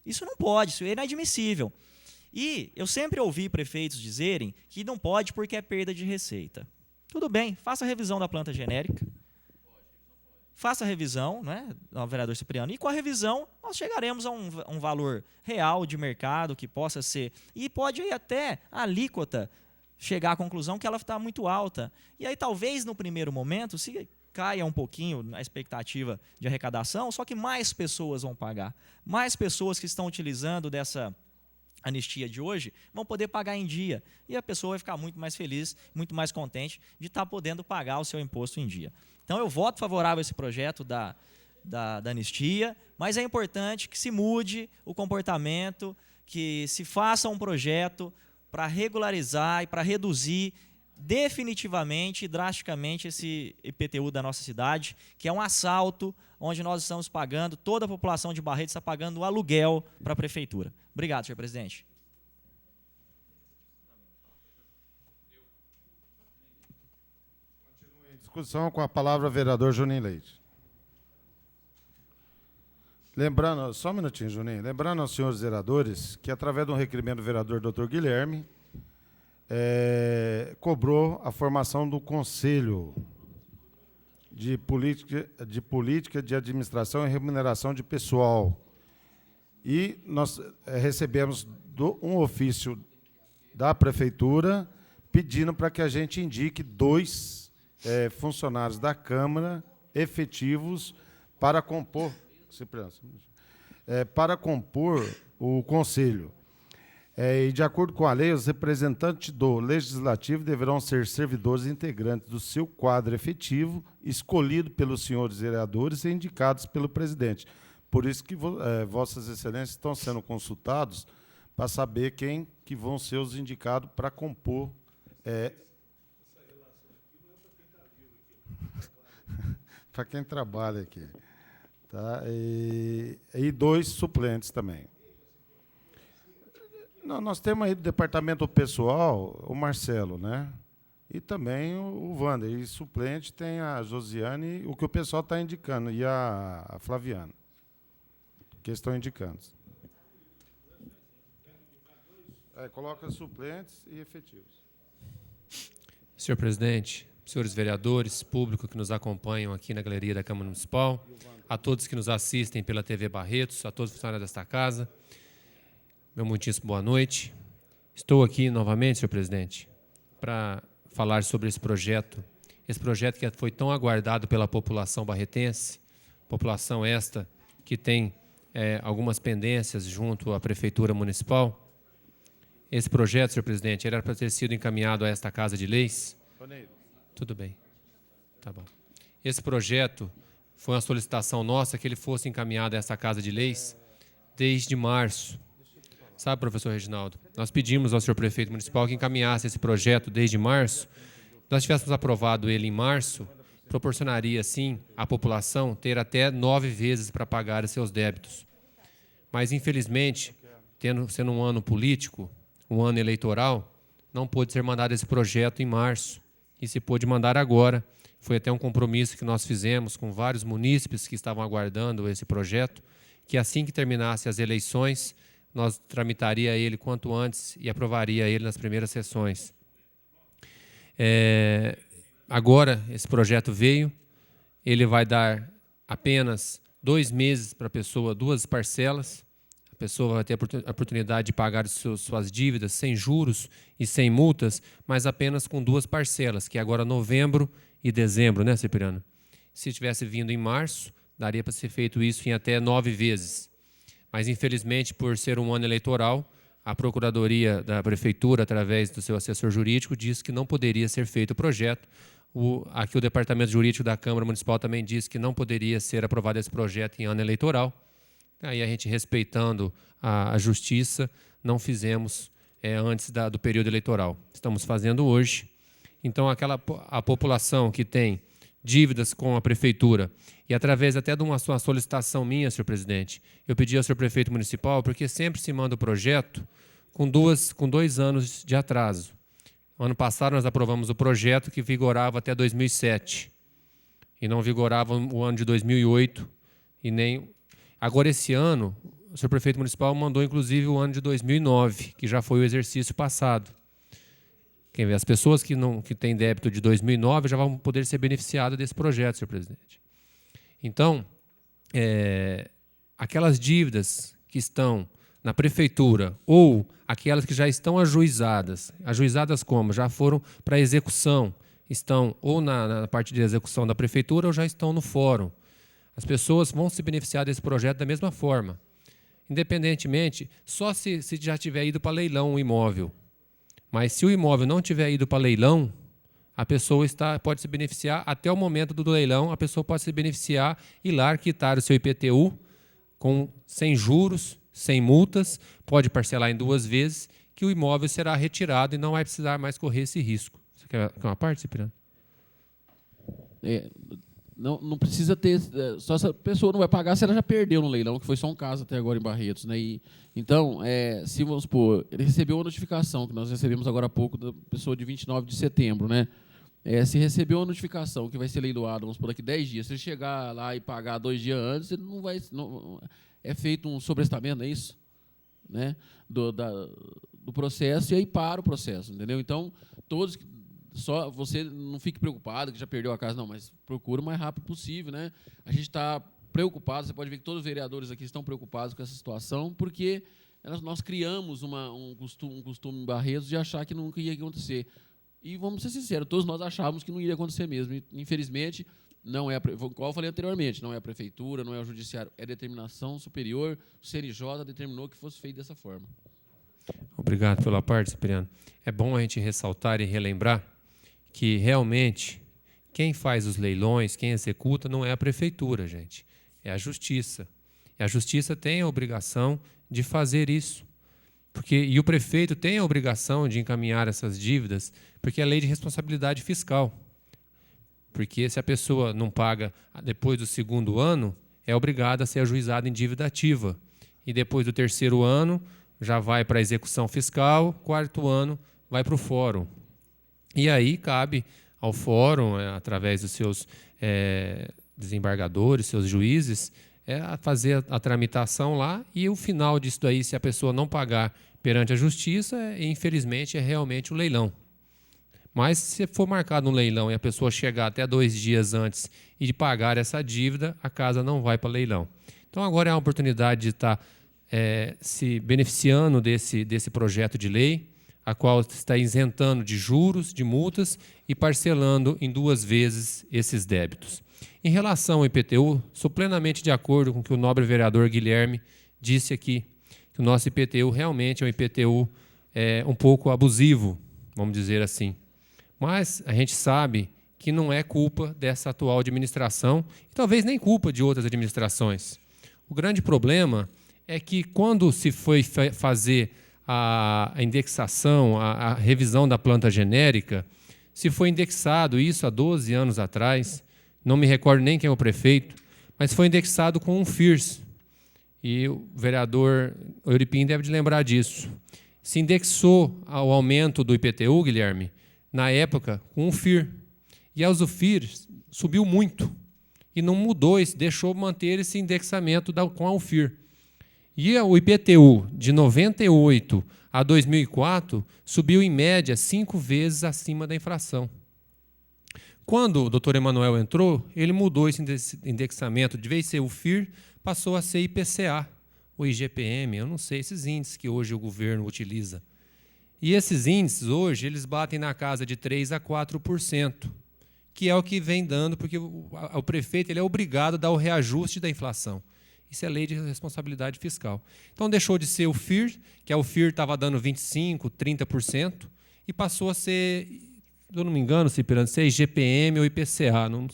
[SPEAKER 6] Isso não pode, isso é inadmissível. E eu sempre ouvi prefeitos dizerem que não pode porque é perda de receita. Tudo bem, faça a revisão da planta genérica, faça a revisão, né, vereador Cipriano, e com a revisão nós chegaremos a um valor real de mercado que possa ser, e pode ir até a alíquota chegar à conclusão que ela está muito alta. E aí talvez no primeiro momento se caia um pouquinho a expectativa de arrecadação, só que mais pessoas vão pagar. Mais pessoas que estão utilizando dessa anistia de hoje vão poder pagar em dia. E a pessoa vai ficar muito mais feliz, muito mais contente de estar podendo pagar o seu imposto em dia. Então eu voto favorável a esse projeto da anistia, mas é importante que se mude o comportamento, que se faça um projeto para regularizar e para reduzir definitivamente e drasticamente esse IPTU da nossa cidade, que é um assalto onde nós estamos pagando, toda a população de Barretos está pagando o aluguel para a prefeitura. Obrigado, senhor presidente.
[SPEAKER 3] Continue em discussão com a palavra o vereador Juninho Leite. Lembrando, só um minutinho, Juninho. Lembrando aos senhores vereadores que, através de um requerimento do vereador Dr. Guilherme, cobrou a formação do Conselho de Política de Administração e Remuneração de Pessoal. E nós recebemos um ofício da Prefeitura pedindo para que a gente indique 2 funcionários da Câmara efetivos para compor, para compor o Conselho. E, de acordo com a lei, os representantes do Legislativo deverão ser servidores integrantes do seu quadro efetivo, escolhido pelos senhores vereadores e indicados pelo presidente. Por isso que vossas excelências estão sendo consultados para saber quem que vão ser os indicados para compor. Para quem trabalha aqui. Tá? E 2 suplentes também. Nós temos aí do departamento pessoal o Marcelo, né? E também o Wander. E suplente tem a Josiane, o que o pessoal está indicando, e a Flaviana, que estão indicando. Coloca suplentes e efetivos.
[SPEAKER 7] Senhor presidente, senhores vereadores, público que nos acompanham aqui na galeria da Câmara Municipal, a todos que nos assistem pela TV Barretos, a todos os funcionários desta casa, meu muitíssimo boa noite. Estou aqui novamente, senhor presidente, para falar sobre esse projeto que foi tão aguardado pela população barretense, população esta que tem algumas pendências junto à Prefeitura Municipal. Esse projeto, senhor presidente, era para ter sido encaminhado a esta Casa de Leis. Tudo bem. Tá bom. Esse projeto foi uma solicitação nossa que ele fosse encaminhado a essa Casa de Leis desde março. Sabe, professor Reginaldo, nós pedimos ao senhor prefeito municipal que encaminhasse esse projeto desde março. Se nós tivéssemos aprovado ele em março, proporcionaria, sim, à população ter até 9 vezes para pagar os seus débitos. Mas, infelizmente, sendo um ano político, um ano eleitoral, não pôde ser mandado esse projeto em março. E se pôde mandar agora. Foi até um compromisso que nós fizemos com vários munícipes que estavam aguardando esse projeto, que assim que terminasse as eleições, nós tramitaria ele quanto antes e aprovaria ele nas primeiras sessões. Agora, esse projeto veio, ele vai dar apenas 2 meses para a pessoa, 2 parcelas. A pessoa vai ter a oportunidade de pagar suas dívidas sem juros e sem multas, mas apenas com 2 parcelas, que é agora novembro e dezembro, né, Cipriano? Se tivesse vindo em março, daria para ser feito isso em até 9 vezes. Mas, infelizmente, por ser um ano eleitoral, a Procuradoria da Prefeitura, através do seu assessor jurídico, disse que não poderia ser feito o projeto, Aqui o Departamento Jurídico da Câmara Municipal também disse que não poderia ser aprovado esse projeto em ano eleitoral. Aí a gente, respeitando a Justiça, não fizemos antes do período eleitoral. Estamos fazendo hoje. Então, a população que tem dívidas com a Prefeitura, e através até de uma solicitação minha, senhor presidente, eu pedi ao senhor prefeito municipal, porque sempre se manda o projeto com 2 anos de atraso. Ano passado, nós aprovamos o projeto que vigorava até 2007, e não vigorava o ano de 2008, e nem... Agora, esse ano, o senhor prefeito municipal mandou, inclusive, o ano de 2009, que já foi o exercício passado. Quem vê, as pessoas que têm débito de 2009 já vão poder ser beneficiadas desse projeto, senhor presidente. Então, aquelas dívidas que estão na Prefeitura ou aquelas que já estão ajuizadas como? Já foram para execução, estão ou na parte de execução da Prefeitura ou já estão no fórum. As pessoas vão se beneficiar desse projeto da mesma forma, independentemente, só se já tiver ido para leilão o imóvel. Mas se o imóvel não tiver ido para leilão, a pessoa pode se beneficiar, até o momento do leilão, a pessoa pode se beneficiar e lá quitar o seu IPTU sem juros, sem multas, pode parcelar em 2 vezes, que o imóvel será retirado e não vai precisar mais correr esse risco. Você quer uma parte, Cipriano?
[SPEAKER 1] Não precisa ter... Só se a pessoa não vai pagar se ela já perdeu no leilão, que foi só um caso até agora em Barretos. Né? Então, se vamos supor, ele recebeu uma notificação, que nós recebemos agora há pouco, da pessoa de 29 de setembro, né? Se recebeu uma notificação que vai ser leiloado, vamos supor, daqui 10 dias, se ele chegar lá e pagar 2 dias antes, ele não vai... é feito um sobrestamento, é isso? Né? Do processo, e aí para o processo, entendeu? Então, todos... Só você não fique preocupado que já perdeu a casa, não, mas procura o mais rápido possível, né? A gente está preocupado, você pode ver que todos os vereadores aqui estão preocupados com essa situação, porque nós criamos um costume em Barretos de achar que nunca ia acontecer. E vamos ser sinceros, todos nós achávamos que não iria acontecer mesmo. E, infelizmente, não é, como eu falei anteriormente, não é a Prefeitura, não é o Judiciário, é a determinação superior, o CNJ determinou que fosse feito dessa forma.
[SPEAKER 7] Obrigado pela parte, Cipriano. É bom a gente ressaltar e relembrar que realmente quem faz os leilões, quem executa, não é a Prefeitura, gente. É a Justiça. E a Justiça tem a obrigação de fazer isso. E o prefeito tem a obrigação de encaminhar essas dívidas, porque é a lei de responsabilidade fiscal. Porque se a pessoa não paga depois do 2º ano, é obrigada a ser ajuizada em dívida ativa. E depois do 3º ano, já vai para a execução fiscal, 4º ano vai para o fórum. E aí cabe ao fórum, através dos seus desembargadores, seus juízes, a fazer a tramitação lá, e o final disso daí, se a pessoa não pagar perante a Justiça, infelizmente, é realmente o leilão. Mas se for marcado um leilão e a pessoa chegar até 2 dias antes e de pagar essa dívida, a casa não vai para leilão. Então agora é a oportunidade de estar se beneficiando desse projeto de lei, a qual está isentando de juros, de multas e parcelando em 2 vezes esses débitos. Em relação ao IPTU, sou plenamente de acordo com o que o nobre vereador Guilherme disse aqui, que o nosso IPTU realmente é um IPTU um pouco abusivo, vamos dizer assim. Mas a gente sabe que não é culpa dessa atual administração e talvez nem culpa de outras administrações. O grande problema é que quando se foi fazer a indexação, a revisão da planta genérica, se foi indexado isso há 12 anos atrás, não me recordo nem quem é o prefeito, mas foi indexado com um FIRS. E o vereador Euripim deve de lembrar disso. Se indexou ao aumento do IPTU, Guilherme, na época, com um FIR. E a USUFIR subiu muito e não mudou, deixou manter esse indexamento com a UFIR. E o IPTU, de 98 a 2004, subiu em média 5 vezes acima da inflação. Quando o doutor Emanuel entrou, ele mudou esse indexamento, de vez de ser o FIR, passou a ser IPCA, o IGPM, eu não sei, esses índices que hoje o governo utiliza. E esses índices, hoje, eles batem na casa de 3% a 4%, que é o que vem dando, porque o prefeito ele é obrigado a dar o reajuste da inflação. Isso é lei de responsabilidade fiscal. Então, deixou de ser o FIR, que o FIR estava dando 25%, 30%, e passou a ser eu não me engano, Cipriano, se é IGPM ou IPCA, não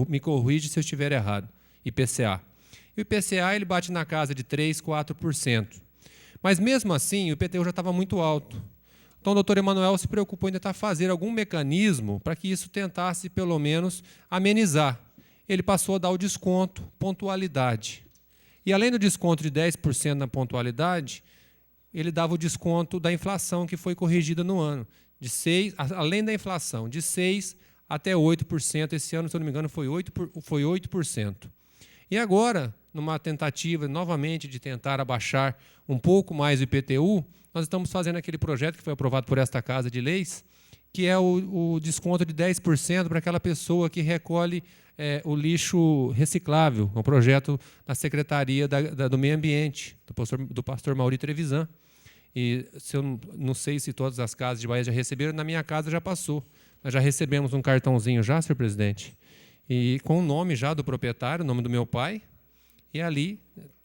[SPEAKER 7] me corrige se eu estiver errado, IPCA. E o IPCA ele bate na casa de 3%, 4%. Mas, mesmo assim, o IPTU já estava muito alto. Então, o doutor Emanuel se preocupou em tentar fazer algum mecanismo para que isso tentasse, pelo menos, amenizar. Ele passou a dar o desconto, pontualidade. E, além do desconto de 10% na pontualidade, ele dava o desconto da inflação, que foi corrigida no ano, além da inflação, de 6% até 8%. Esse ano, se eu não me engano, foi 8%. E agora, numa tentativa, novamente, de tentar abaixar um pouco mais o IPTU, nós estamos fazendo aquele projeto que foi aprovado por esta Casa de Leis, que é o desconto de 10% para aquela pessoa que recolhe o lixo reciclável. É um projeto da Secretaria do Meio Ambiente, do pastor Mauri Trevisan. E eu não sei se todas as casas de Bahia já receberam, na minha casa já passou. Nós já recebemos um cartãozinho já, senhor presidente, e com o nome já do proprietário, o nome do meu pai, e ali,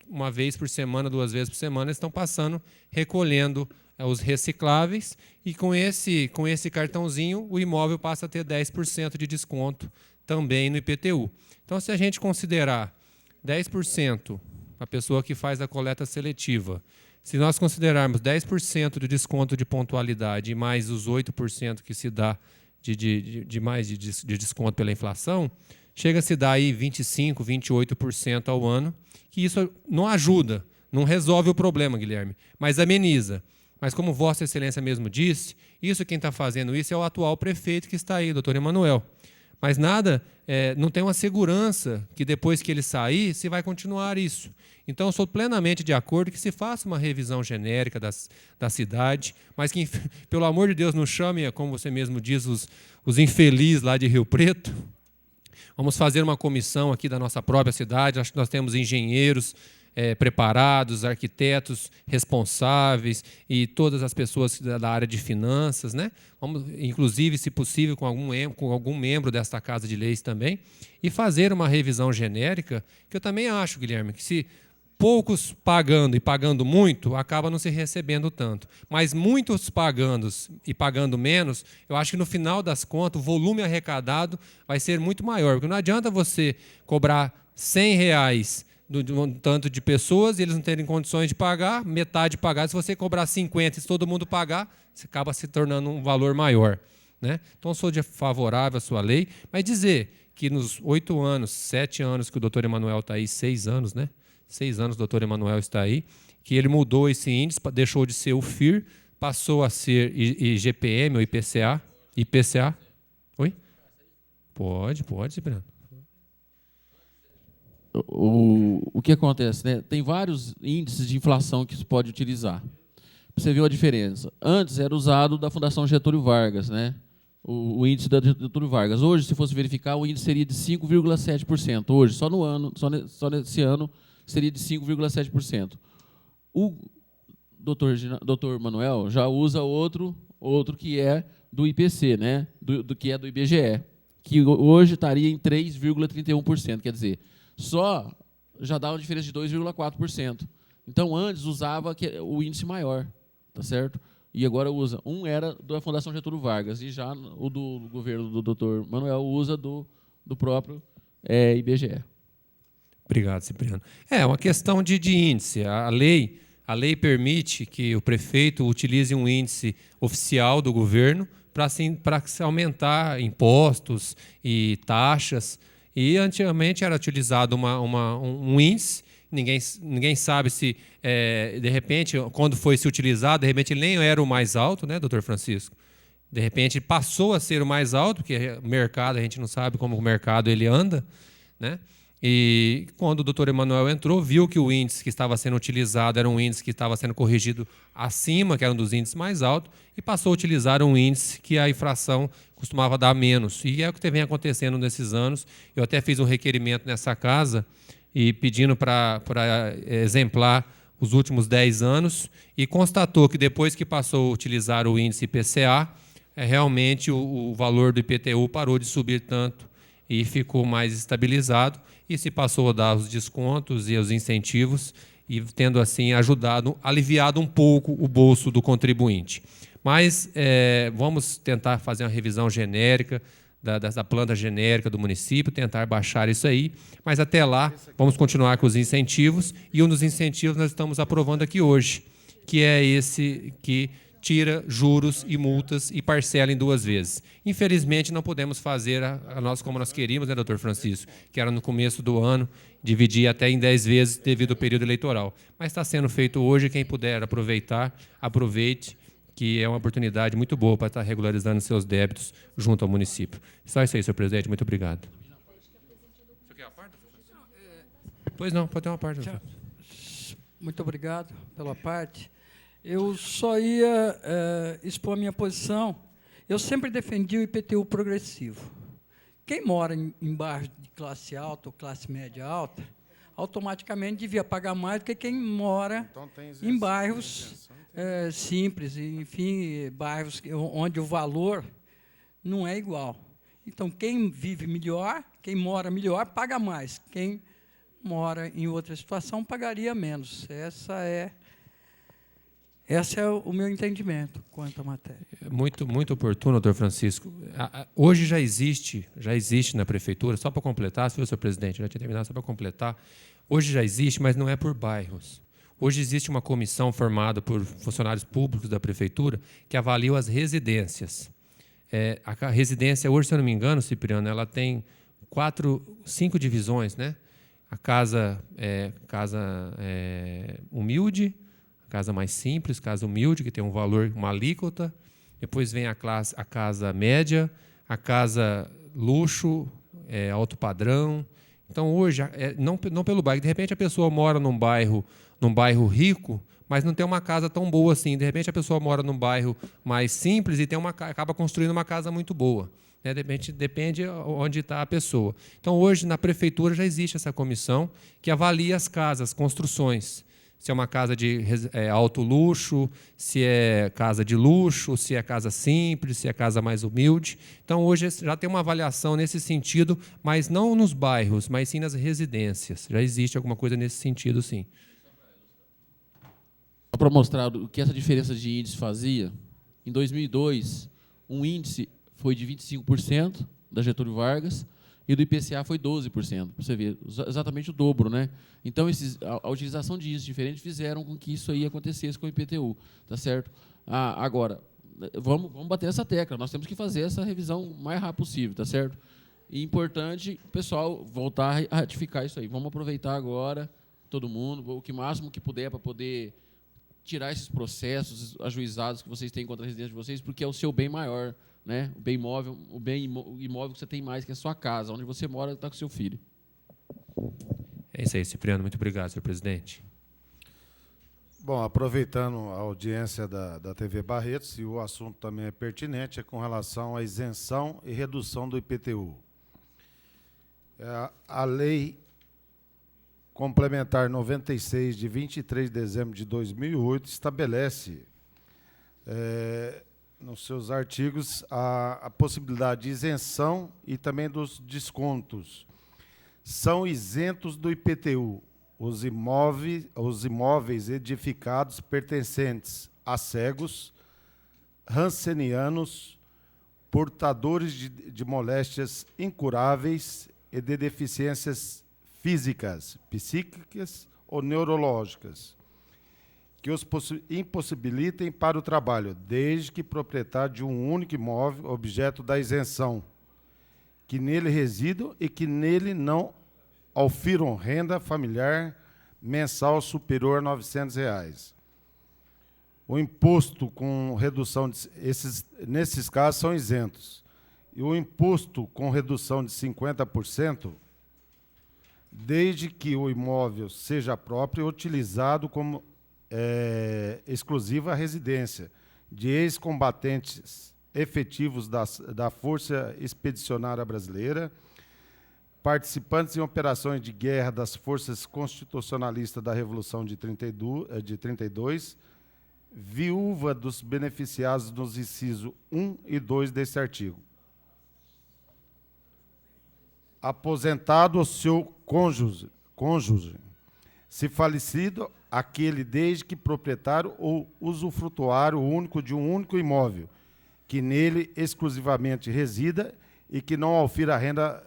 [SPEAKER 7] uma vez por semana, 2 vezes por semana, eles estão passando, recolhendo os recicláveis, e com esse cartãozinho, o imóvel passa a ter 10% de desconto também no IPTU. Então, se a gente considerar 10% a pessoa que faz a coleta seletiva, se nós considerarmos 10% de desconto de pontualidade e mais os 8% que se dá de desconto pela inflação, chega a se dar aí 25%, 28% ao ano, que isso não ajuda, não resolve o problema, Guilherme, mas ameniza. Mas, como Vossa Excelência mesmo disse, quem está fazendo isso é o atual prefeito que está aí, o doutor Emanuel. Mas não tem uma segurança que depois que ele sair, se vai continuar isso. Então, eu sou plenamente de acordo que se faça uma revisão genérica da cidade, mas que, pelo amor de Deus, não chame, como você mesmo diz, os infelizes lá de Rio Preto. Vamos fazer uma comissão aqui da nossa própria cidade. Acho que nós temos engenheiros preparados, arquitetos responsáveis e todas as pessoas da área de finanças, né? Vamos, inclusive, se possível, com algum membro desta Casa de Leis também, e fazer uma revisão genérica, que eu também acho, Guilherme, que se poucos pagando e pagando muito, acaba não se recebendo tanto. Mas muitos pagando e pagando menos, eu acho que no final das contas, o volume arrecadado vai ser muito maior. Porque não adianta você cobrar R$100 de um tanto de pessoas e eles não terem condições de pagar, metade pagar. Se você cobrar 50 e se todo mundo pagar, você acaba se tornando um valor maior, né? Então, sou favorável à sua lei, mas dizer que nos 8 anos, 7 anos que o doutor Emanuel está aí, 6 anos, né? 6 anos o doutor Emanuel está aí, que ele mudou esse índice, deixou de ser o FIR, passou a ser IGPM ou IPCA. IPCA? Oi? Pode, Cipriano.
[SPEAKER 1] O que acontece, né? Tem vários índices de inflação que se pode utilizar. Você viu a diferença. Antes era usado da Fundação Getúlio Vargas, né? O índice da Getúlio Vargas. Hoje, se fosse verificar, o índice seria de 5,7%. Hoje, só nesse ano, seria de 5,7%. O doutor Manuel já usa outro que é do IPC, né? Que é do IBGE, que hoje estaria em 3,31%. Quer dizer, só já dá uma diferença de 2,4%. Então, antes usava o índice maior, tá certo? E agora usa. Um era da Fundação Getúlio Vargas, e já o do governo do doutor Manuel usa do próprio IBGE.
[SPEAKER 7] Obrigado, Cipriano. É uma questão de índice. A lei permite que o prefeito utilize um índice oficial do governo para aumentar impostos e taxas. E antigamente era utilizado um índice, ninguém sabe se, de repente, quando foi se utilizado, de repente ele nem era o mais alto, né, doutor Francisco? De repente passou a ser o mais alto, porque o mercado, a gente não sabe como o mercado ele anda, né? E quando o doutor Emanuel entrou, viu que o índice que estava sendo utilizado era um índice que estava sendo corrigido acima, que era um dos índices mais altos, e passou a utilizar um índice que a inflação costumava dar menos. E é o que vem acontecendo nesses anos. Eu até fiz um requerimento nessa casa e pedindo para exemplar os últimos 10 anos e constatou que depois que passou a utilizar o índice IPCA, realmente o valor do IPTU parou de subir tanto e ficou mais estabilizado, e se passou a dar os descontos e os incentivos, e tendo assim aliviado um pouco o bolso do contribuinte. Mas vamos tentar fazer uma revisão genérica da planta genérica do município, tentar baixar isso aí, mas até lá vamos continuar com os incentivos, e um dos incentivos nós estamos aprovando aqui hoje, que é esse que tira juros e multas e parcela em 2 vezes. Infelizmente, não podemos fazer como nós queríamos, né, doutor Francisco, que era no começo do ano, dividir até em 10 vezes devido ao período eleitoral. Mas está sendo feito hoje, quem puder aproveitar, aproveite, que é uma oportunidade muito boa para estar regularizando seus débitos junto ao município. Só isso aí, senhor presidente. Muito obrigado. Pois não, pode ter uma parte.
[SPEAKER 5] Muito obrigado pela parte. Eu só ia expor a minha posição. Eu sempre defendi o IPTU progressivo. Quem mora em bairros de classe alta ou classe média alta, automaticamente devia pagar mais do que quem mora em bairros simples, enfim, bairros onde o valor não é igual. Então, quem vive melhor, quem mora melhor, paga mais. Quem mora em outra situação pagaria menos. Esse é o meu entendimento quanto à matéria.
[SPEAKER 7] Muito, muito oportuno, doutor Francisco. Hoje já existe na prefeitura, só para completar, senhor presidente, já tinha terminado, só para completar, hoje já existe, mas não é por bairros. Hoje existe uma comissão formada por funcionários públicos da prefeitura que avalia as residências. A residência, hoje, se eu não me engano, Cipriano, ela tem 5 divisões, né? A casa humilde, a casa mais simples, casa humilde, que tem um valor, uma alíquota. Depois vem a casa média, a casa luxo, alto padrão. Então, hoje, não pelo bairro. De repente, a pessoa mora num bairro rico, mas não tem uma casa tão boa assim. De repente, a pessoa mora num bairro mais simples e acaba construindo uma casa muito boa. De repente, depende onde está a pessoa. Então, hoje, na prefeitura, já existe essa comissão que avalia as casas, as construções. Se é uma casa de alto luxo, se é casa de luxo, se é casa simples, se é casa mais humilde. Então, hoje já tem uma avaliação nesse sentido, mas não nos bairros, mas sim nas residências. Já existe alguma coisa nesse sentido, sim.
[SPEAKER 1] Só para mostrar o que essa diferença de índice fazia, em 2002, um índice foi de 25% da Getúlio Vargas, e do IPCA foi 12%. Você vê, exatamente o dobro, né? Então, a utilização de índices diferentes fizeram com que isso aí acontecesse com o IPTU, tá certo? Agora, vamos bater essa tecla. Nós temos que fazer essa revisão o mais rápido possível, tá certo? E importante, pessoal, voltar a ratificar isso aí. Vamos aproveitar agora, todo mundo, o que máximo que puder para poder tirar esses processos ajuizados que vocês têm contra a residência de vocês, porque é o seu bem maior, né? O bem imóvel, o imóvel que você tem mais, que é a sua casa, onde você mora, está com seu filho.
[SPEAKER 7] É isso aí, Cipriano. Muito obrigado, senhor presidente.
[SPEAKER 3] Bom, aproveitando a audiência da TV Barretos, e o assunto também é pertinente, é com relação à isenção e redução do IPTU. A Lei Complementar 96, de 23 de dezembro de 2008, estabelece nos seus artigos a possibilidade de isenção e também dos descontos. São isentos do IPTU os imóveis edificados pertencentes a cegos, rancenianos, portadores de moléstias incuráveis e de deficiências físicas, psíquicas ou neurológicas, que os impossibilitem para o trabalho, desde que proprietário de um único imóvel, objeto da isenção, que nele residam e que nele não aufiram renda familiar mensal superior a R$ 900. O imposto com redução, nesses casos, são isentos. E o imposto com redução de 50%, desde que o imóvel seja próprio e utilizado como exclusiva residência de ex-combatentes efetivos da Força Expedicionária Brasileira, participantes em operações de guerra das Forças Constitucionalistas da Revolução de 32, viúva dos beneficiados nos incisos 1 e 2 deste artigo. Aposentado ou seu cônjuge, se falecido, aquele desde que proprietário ou usufrutuário único de um único imóvel, que nele exclusivamente resida e que não aufira renda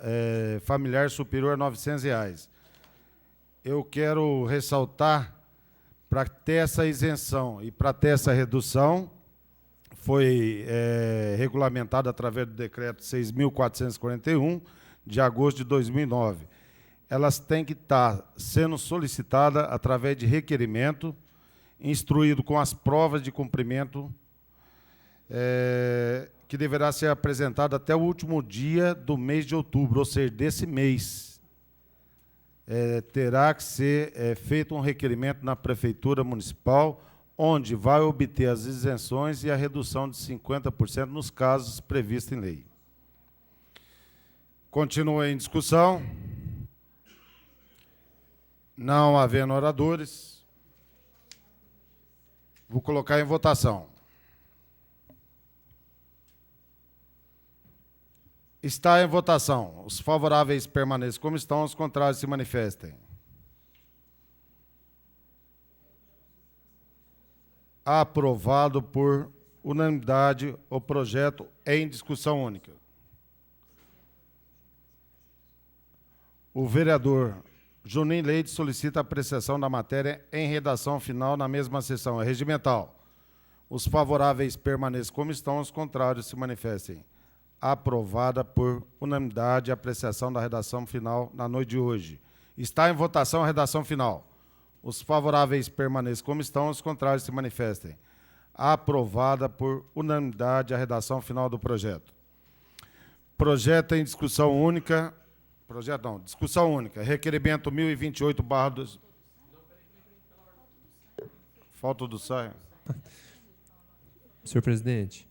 [SPEAKER 3] familiar superior a R$ 900. Eu quero ressaltar, para ter essa isenção e para ter essa redução, foi regulamentado através do decreto 6.441, de agosto de 2009. Elas têm que estar sendo solicitadas através de requerimento, instruído com as provas de cumprimento, que deverá ser apresentado até o último dia do mês de outubro, ou seja, desse mês. Terá que ser feito um requerimento na Prefeitura Municipal, onde vai obter as isenções e a redução de 50% nos casos previstos em lei. Continua em discussão. Não havendo oradores, vou colocar em votação. Está em votação. Os favoráveis permaneçam como estão, os contrários se manifestem. Aprovado por unanimidade o projeto em discussão única. O vereador Juninho Leite solicita a apreciação da matéria em redação final na mesma sessão. É regimental. Os favoráveis permaneçam como estão, os contrários se manifestem. Aprovada por unanimidade a apreciação da redação final na noite de hoje. Está em votação a redação final. Os favoráveis permaneçam como estão, os contrários se manifestem. Aprovada por unanimidade a redação final do projeto. Projeto em discussão única. Projeto não, discussão única. Requerimento 1028/2. Falta do SAI.
[SPEAKER 7] Senhor presidente,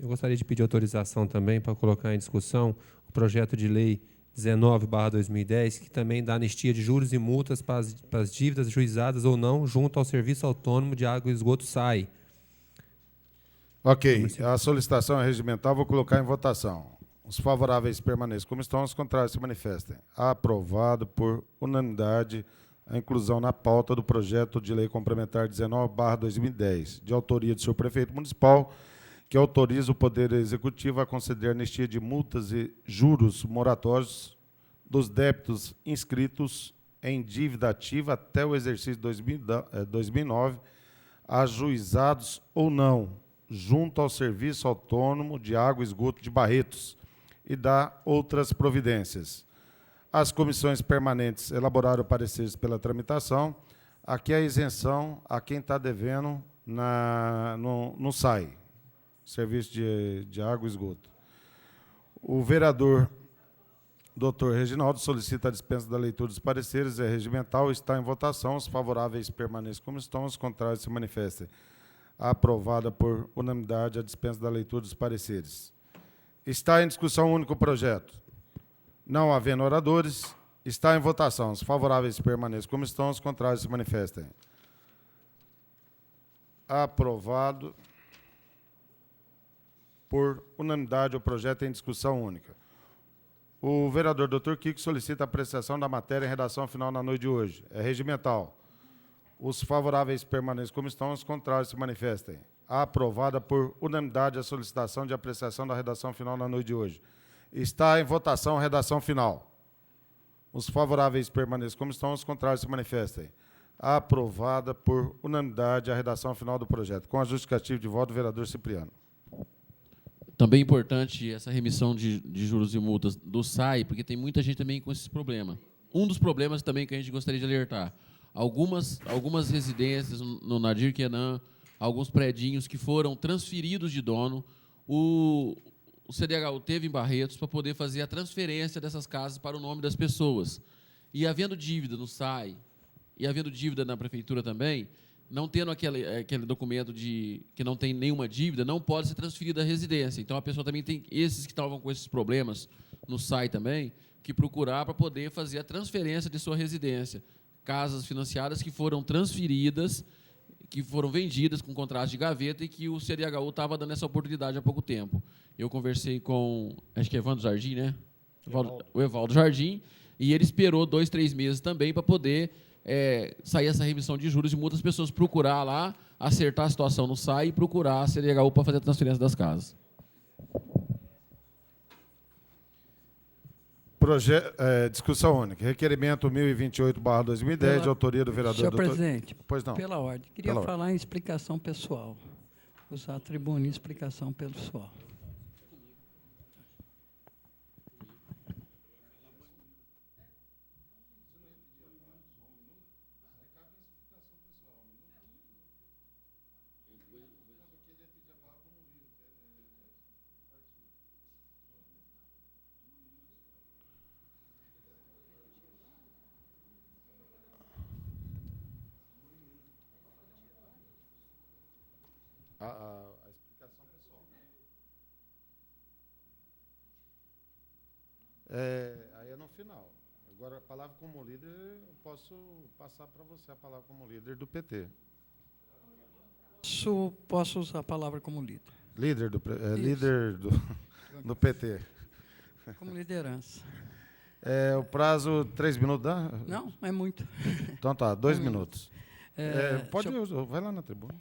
[SPEAKER 7] eu gostaria de pedir autorização também para colocar em discussão o projeto de lei 19/2010, que também dá anistia de juros e multas para as dívidas juizadas ou não junto ao Serviço Autônomo de Água e Esgoto SAI.
[SPEAKER 3] Ok, a solicitação é regimental, vou colocar em votação. Os favoráveis permaneçam como estão, os contrários se manifestem. Aprovado por unanimidade a inclusão na pauta do projeto de lei complementar 19/2010, de autoria do senhor prefeito municipal, que autoriza o Poder Executivo a conceder anistia de multas e juros moratórios dos débitos inscritos em dívida ativa até o exercício de 2009, ajuizados ou não, junto ao Serviço Autônomo de Água e Esgoto de Barretos, e dá outras providências. As comissões permanentes elaboraram pareceres pela tramitação. Aqui a isenção a quem está devendo no SAI, Serviço de Água e Esgoto. O vereador Dr. Reginaldo solicita a dispensa da leitura dos pareceres, é regimental, está em votação. Os favoráveis permaneçam como estão, os contrários se manifestem. Aprovada por unanimidade a dispensa da leitura dos pareceres. Está em discussão único o projeto. Não havendo oradores, está em votação. Os favoráveis permaneçam como estão, os contrários se manifestem. Aprovado por unanimidade o projeto em discussão única. O vereador Dr. Kiko solicita a apreciação da matéria em redação final na noite de hoje. É regimental. Os favoráveis permaneçam como estão, os contrários se manifestem. Aprovada por unanimidade a solicitação de apreciação da redação final na noite de hoje. Está em votação a redação final. Os favoráveis permaneçam como estão, os contrários se manifestem. Aprovada por unanimidade a redação final do projeto. Com a justificativa de voto do vereador Cipriano.
[SPEAKER 1] Também é importante essa remissão de juros e multas do SAI, porque tem muita gente também com esse problema. Um dos problemas também que a gente gostaria de alertar, algumas residências no Nadir Quenan, alguns predinhos que foram transferidos de dono, o CDHU teve em Barretos para poder fazer a transferência dessas casas para o nome das pessoas. E havendo dívida no SAI, e havendo dívida na prefeitura também, não tendo aquele documento de que não tem nenhuma dívida, não pode ser transferida à residência. Então, a pessoa também tem, esses que estavam com esses problemas no SAI também, que procurar para poder fazer a transferência de sua residência. Casas financiadas que foram transferidas, que foram vendidas com contrato de gaveta e que o CDHU estava dando essa oportunidade há pouco tempo. Eu conversei com, acho que é Evandro Jardim, né? O Evaldo Jardim, e ele esperou 2, 3 meses também para poder sair essa remissão de juros e multas, as pessoas procurar lá, acertar a situação no SAI e procurar a CDHU para fazer a transferência das casas.
[SPEAKER 3] Discussão única. Requerimento 1028/2010, de autoria do vereador...
[SPEAKER 5] Senhor presidente,
[SPEAKER 3] Pois não.
[SPEAKER 5] pela ordem, queria
[SPEAKER 3] Pela
[SPEAKER 5] falar em explicação pessoal. Usar a tribuna em explicação pessoal.
[SPEAKER 3] A explicação pessoal. Aí é no final. Agora, a palavra como líder, eu posso passar para você a palavra como líder do PT.
[SPEAKER 5] Posso usar a palavra como líder.
[SPEAKER 3] Líder do PT.
[SPEAKER 5] Como liderança.
[SPEAKER 3] O prazo, 3 minutos, dá?
[SPEAKER 5] Não, é muito.
[SPEAKER 3] Então tá, 2 minutos. Pode
[SPEAKER 5] deixa
[SPEAKER 3] ir, vai lá na tribuna.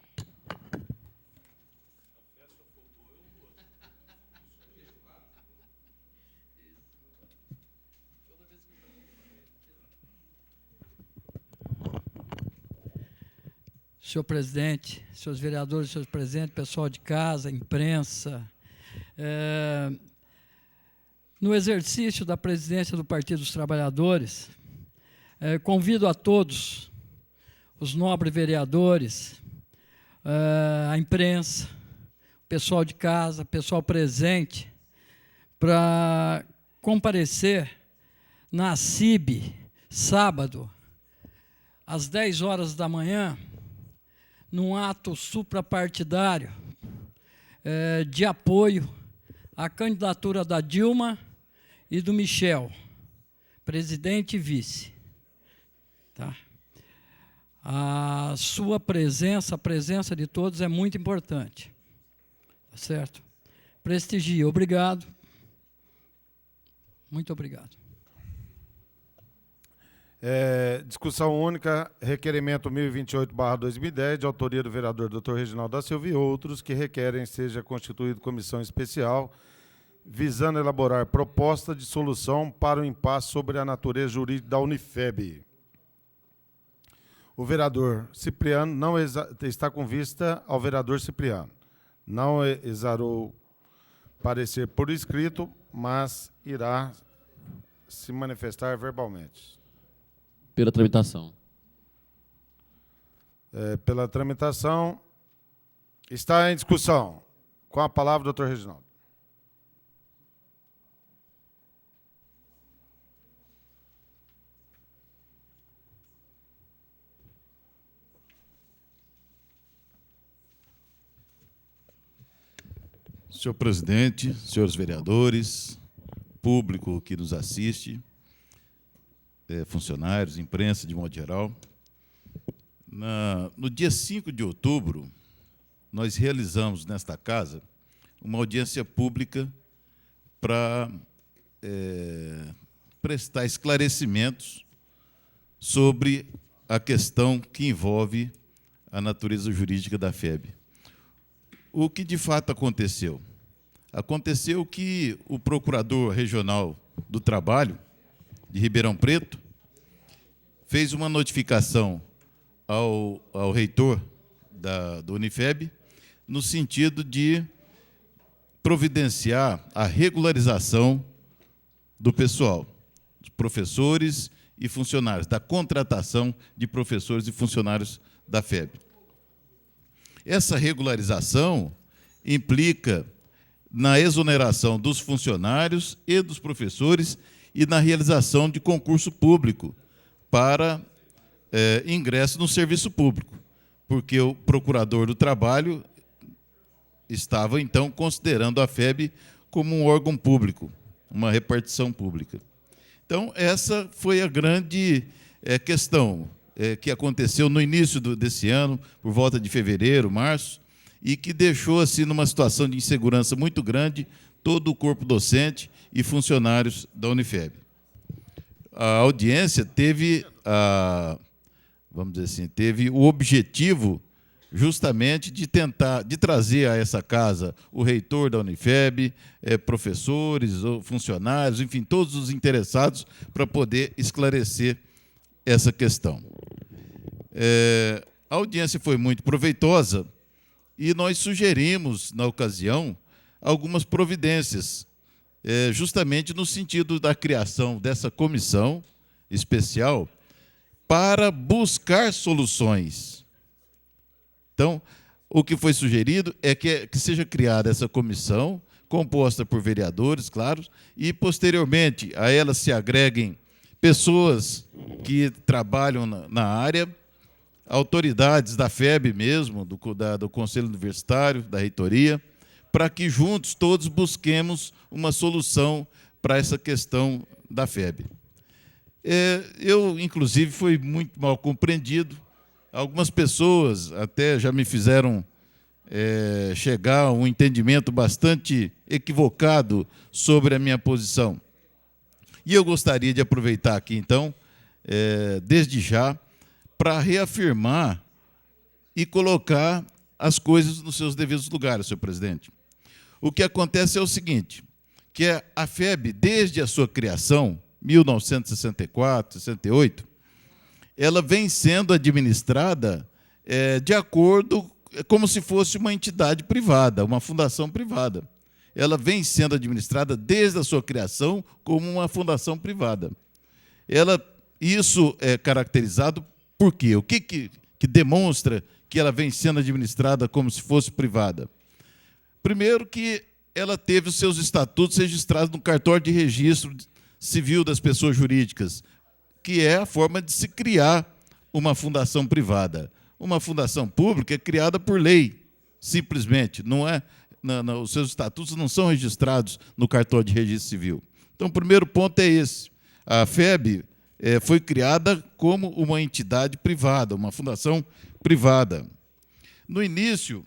[SPEAKER 5] Senhor presidente, senhores vereadores, senhores presidentes, pessoal de casa, imprensa, no exercício da presidência do Partido dos Trabalhadores, convido a todos, os nobres vereadores, a imprensa, o pessoal de casa, o pessoal presente, para comparecer na CIB, sábado, às 10 horas da manhã, num ato suprapartidário de apoio à candidatura da Dilma e do Michel, presidente e vice. Tá? A sua presença, a presença de todos é muito importante. Tá certo? Prestigie. Obrigado. Muito obrigado.
[SPEAKER 3] Discussão única, requerimento 1028/2010, de autoria do vereador Dr. Reginaldo da Silva e outros, que requerem seja constituída comissão especial, visando elaborar proposta de solução para o impasse sobre a natureza jurídica da Unifeb. O vereador Cipriano não está com vista ao vereador Cipriano. Não exarou parecer por escrito, mas irá se manifestar verbalmente.
[SPEAKER 1] Pela tramitação.
[SPEAKER 3] Pela tramitação. Está em discussão. Com a palavra, doutor Reginaldo.
[SPEAKER 8] Senhor presidente, senhores vereadores, público que nos assiste, funcionários, imprensa de modo geral. No dia 5 de outubro, nós realizamos nesta casa uma audiência pública para prestar esclarecimentos sobre a questão que envolve a natureza jurídica da FEB. O que de fato aconteceu? Aconteceu que o Procurador Regional do Trabalho de Ribeirão Preto fez uma notificação ao reitor do Unifeb no sentido de providenciar a regularização do pessoal, dos professores e funcionários, da contratação de professores e funcionários da FEB. Essa regularização implica na exoneração dos funcionários e dos professores e na realização de concurso público para ingresso no serviço público, porque o procurador do trabalho estava, então, considerando a FEB como um órgão público, uma repartição pública. Então, essa foi a grande questão que aconteceu no início desse ano, por volta de fevereiro, março, e que deixou, assim, numa situação de insegurança muito grande todo o corpo docente e funcionários da Unifeb. A audiência teve vamos dizer assim, teve o objetivo justamente de trazer a essa casa o reitor da Unifeb, professores, funcionários, enfim, todos os interessados para poder esclarecer essa questão. A audiência foi muito proveitosa e nós sugerimos, na ocasião, algumas providências, justamente no sentido da criação dessa comissão especial para buscar soluções. Então, o que foi sugerido é que seja criada essa comissão, composta por vereadores, claro, e, posteriormente, a ela se agreguem pessoas que trabalham na área, autoridades da FEB mesmo, do Conselho Universitário, da reitoria, para que juntos todos busquemos uma solução para essa questão da FEB. Eu, inclusive, fui muito mal compreendido. Algumas pessoas até já me fizeram chegar a um entendimento bastante equivocado sobre a minha posição. E eu gostaria de aproveitar aqui, então, desde já, para reafirmar e colocar as coisas nos seus devidos lugares, senhor presidente. O que acontece é o seguinte, que a FEB, desde a sua criação, 1964, 68, ela vem sendo administrada de acordo, como se fosse uma entidade privada, uma fundação privada. Ela vem sendo administrada desde a sua criação como uma fundação privada. Isso é caracterizado por quê? O que demonstra que ela vem sendo administrada como se fosse privada? Primeiro, que ela teve os seus estatutos registrados no cartório de registro civil das pessoas jurídicas, que é a forma de se criar uma fundação privada. Uma fundação pública é criada por lei, simplesmente. Os seus estatutos não são registrados no cartório de registro civil. Então, o primeiro ponto é esse. A FEB foi criada como uma entidade privada, uma fundação privada. No início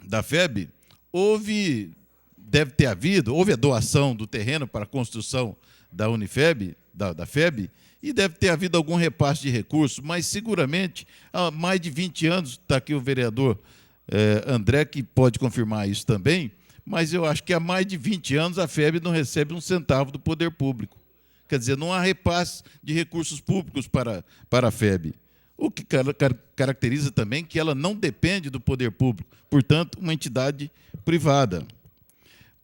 [SPEAKER 8] da FEB, houve a doação do terreno para a construção da Unifeb, da FEB, e deve ter havido algum repasse de recursos, mas seguramente há mais de 20 anos, está aqui o vereador André, que pode confirmar isso também, mas eu acho que há mais de 20 anos a FEB não recebe um centavo do poder público. Quer dizer, não há repasse de recursos públicos para a FEB. O que caracteriza também que ela não depende do poder público, portanto, uma entidade privada.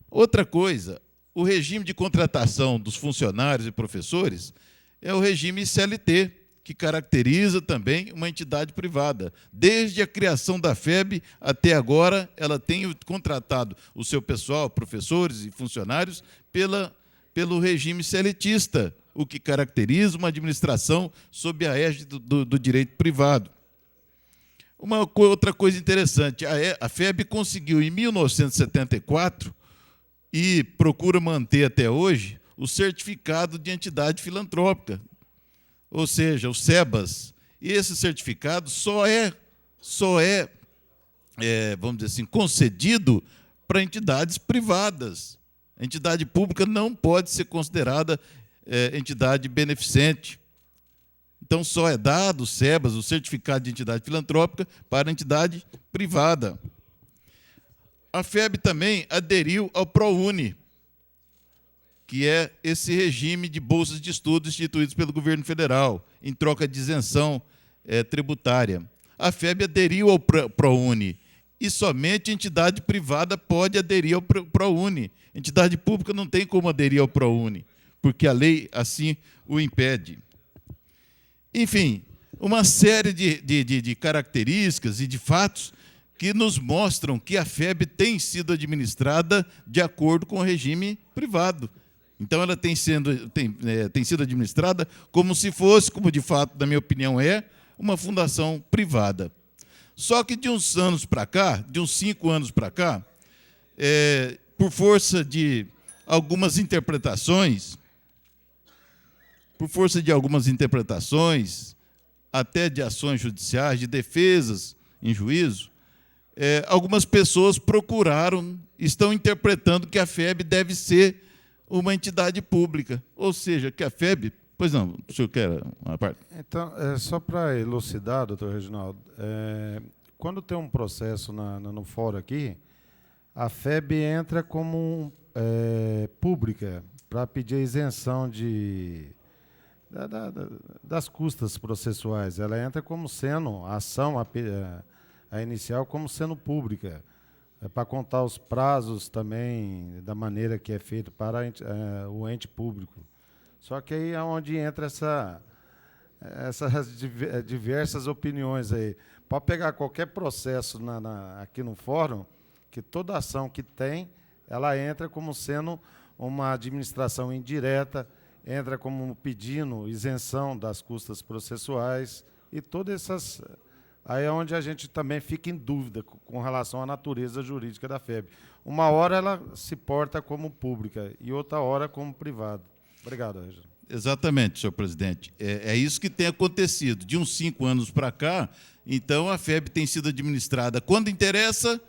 [SPEAKER 8] Outra coisa, o regime de contratação dos funcionários e professores é o regime CLT, que caracteriza também uma entidade privada. Desde a criação da FEB até agora, ela tem contratado o seu pessoal, professores e funcionários, pelo regime CLTista, o que caracteriza uma administração sob a égide do direito privado. Outra coisa interessante, a FEB conseguiu, em 1974, e procura manter até hoje, o certificado de entidade filantrópica, ou seja, o SEBAS. E esse certificado só é vamos dizer assim, concedido para entidades privadas. A entidade pública não pode ser considerada entidade beneficente. Então, só é dado o SEBAS, o certificado de entidade filantrópica, para a entidade privada. A FEB também aderiu ao ProUni, que é esse regime de bolsas de estudo instituídos pelo governo federal, em troca de isenção tributária. A FEB aderiu ao ProUni, e somente entidade privada pode aderir ao ProUni. Entidade pública não tem como aderir ao ProUni, porque a lei assim o impede. Enfim, uma série de características e de fatos que nos mostram que a FEB tem sido administrada de acordo com o regime privado. Então, ela tem sido administrada como se fosse, como de fato, na minha opinião, uma fundação privada. Só que de uns anos para cá, de uns 5 anos para cá, por força de algumas interpretações, até de ações judiciais, de defesas em juízo, algumas pessoas estão interpretando que a FEB deve ser uma entidade pública, ou seja, que a FEB Pois não, o senhor quer uma parte?
[SPEAKER 3] Então, só para elucidar, doutor Reginaldo, quando tem um processo no fórum aqui, a FEB entra como pública para pedir a isenção das custas processuais. Ela entra como sendo a ação, a inicial, como sendo pública, para contar os prazos também da maneira que é feito para o ente público. Só que aí é onde entra essas diversas opiniões aí. Pode pegar qualquer processo aqui no fórum, que toda ação que tem, ela entra como sendo uma administração indireta, entra como pedindo isenção das custas processuais e todas essas... Aí é onde a gente também fica em dúvida com relação à natureza jurídica da FEB. Uma hora ela se porta como pública e outra hora como privada. Obrigado, Reginaldo.
[SPEAKER 8] Exatamente, senhor presidente. É isso que tem acontecido. De uns 5 anos para cá, então, a FEB tem sido administrada. Quando interessa,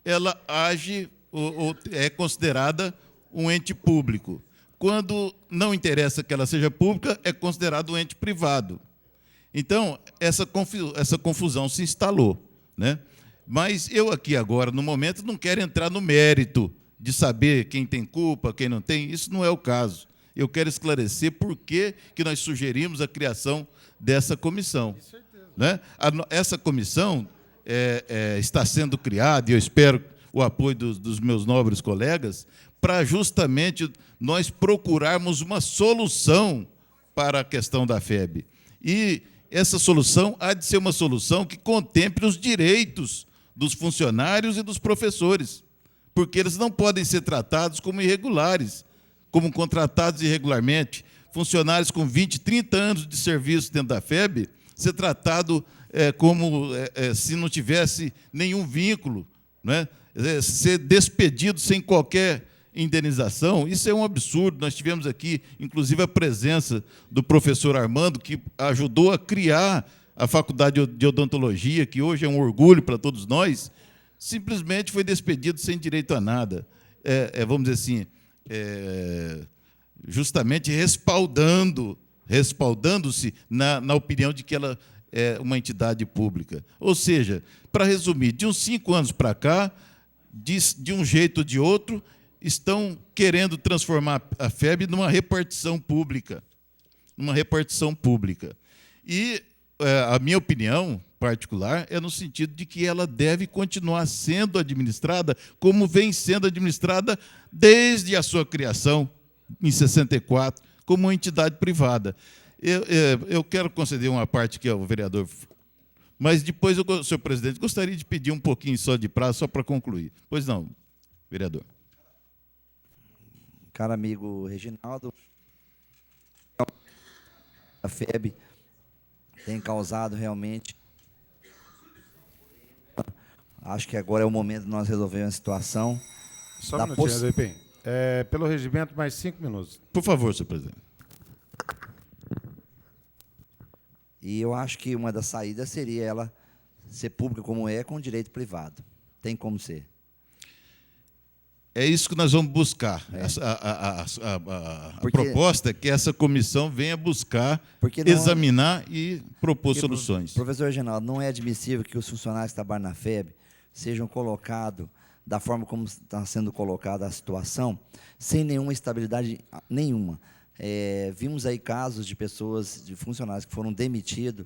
[SPEAKER 8] ela age ou é considerada um ente público. Quando não interessa que ela seja pública, é considerado um ente privado. Então, essa confusão se instalou, né? Mas eu aqui agora, no momento, não quero entrar no mérito de saber quem tem culpa, quem não tem. Isso não é o caso. Eu quero esclarecer por que nós sugerimos a criação dessa comissão. Né? Essa comissão está sendo criada, e eu espero o apoio dos meus nobres colegas, para justamente nós procurarmos uma solução para a questão da FEB. E essa solução há de ser uma solução que contemple os direitos dos funcionários e dos professores, porque eles não podem ser tratados como irregulares, como contratados irregularmente. Funcionários com 20, 30 anos de serviço dentro da FEB, ser tratado como se não tivesse nenhum vínculo, né? Ser despedido sem qualquer indenização, isso é um absurdo. Nós tivemos aqui, inclusive, a presença do professor Armando, que ajudou a criar a Faculdade de Odontologia, que hoje é um orgulho para todos nós, simplesmente foi despedido sem direito a nada. Vamos dizer assim, justamente respaldando-se na opinião de que ela é uma entidade pública. Ou seja, para resumir, de uns 5 anos para cá, de um jeito ou de outro, estão querendo transformar a FEB numa repartição pública. E a minha opinião particular é no sentido de que ela deve continuar sendo administrada como vem sendo administrada desde a sua criação, em 64, como uma entidade privada. Eu quero conceder uma parte que ao vereador, mas depois, senhor presidente, gostaria de pedir um pouquinho só de prazo, só para concluir. Pois não, vereador.
[SPEAKER 4] Caro amigo Reginaldo, a FEB tem causado realmente... Acho que agora é o momento de nós resolvermos a situação.
[SPEAKER 3] Só um minutinho, Adepim. Pelo regimento, mais 5 minutos.
[SPEAKER 8] Por favor, senhor presidente.
[SPEAKER 4] E eu acho que uma das saídas seria ela ser pública como é, com direito privado. Tem como ser.
[SPEAKER 8] É isso que nós vamos buscar. A proposta é que essa comissão venha buscar, examinar e propor soluções.
[SPEAKER 4] Professor Reginaldo, não é admissível que os funcionários que trabalham na FEB sejam colocados da forma como está sendo colocada a situação, sem nenhuma estabilidade nenhuma. Vimos aí casos de pessoas, de funcionários que foram demitidos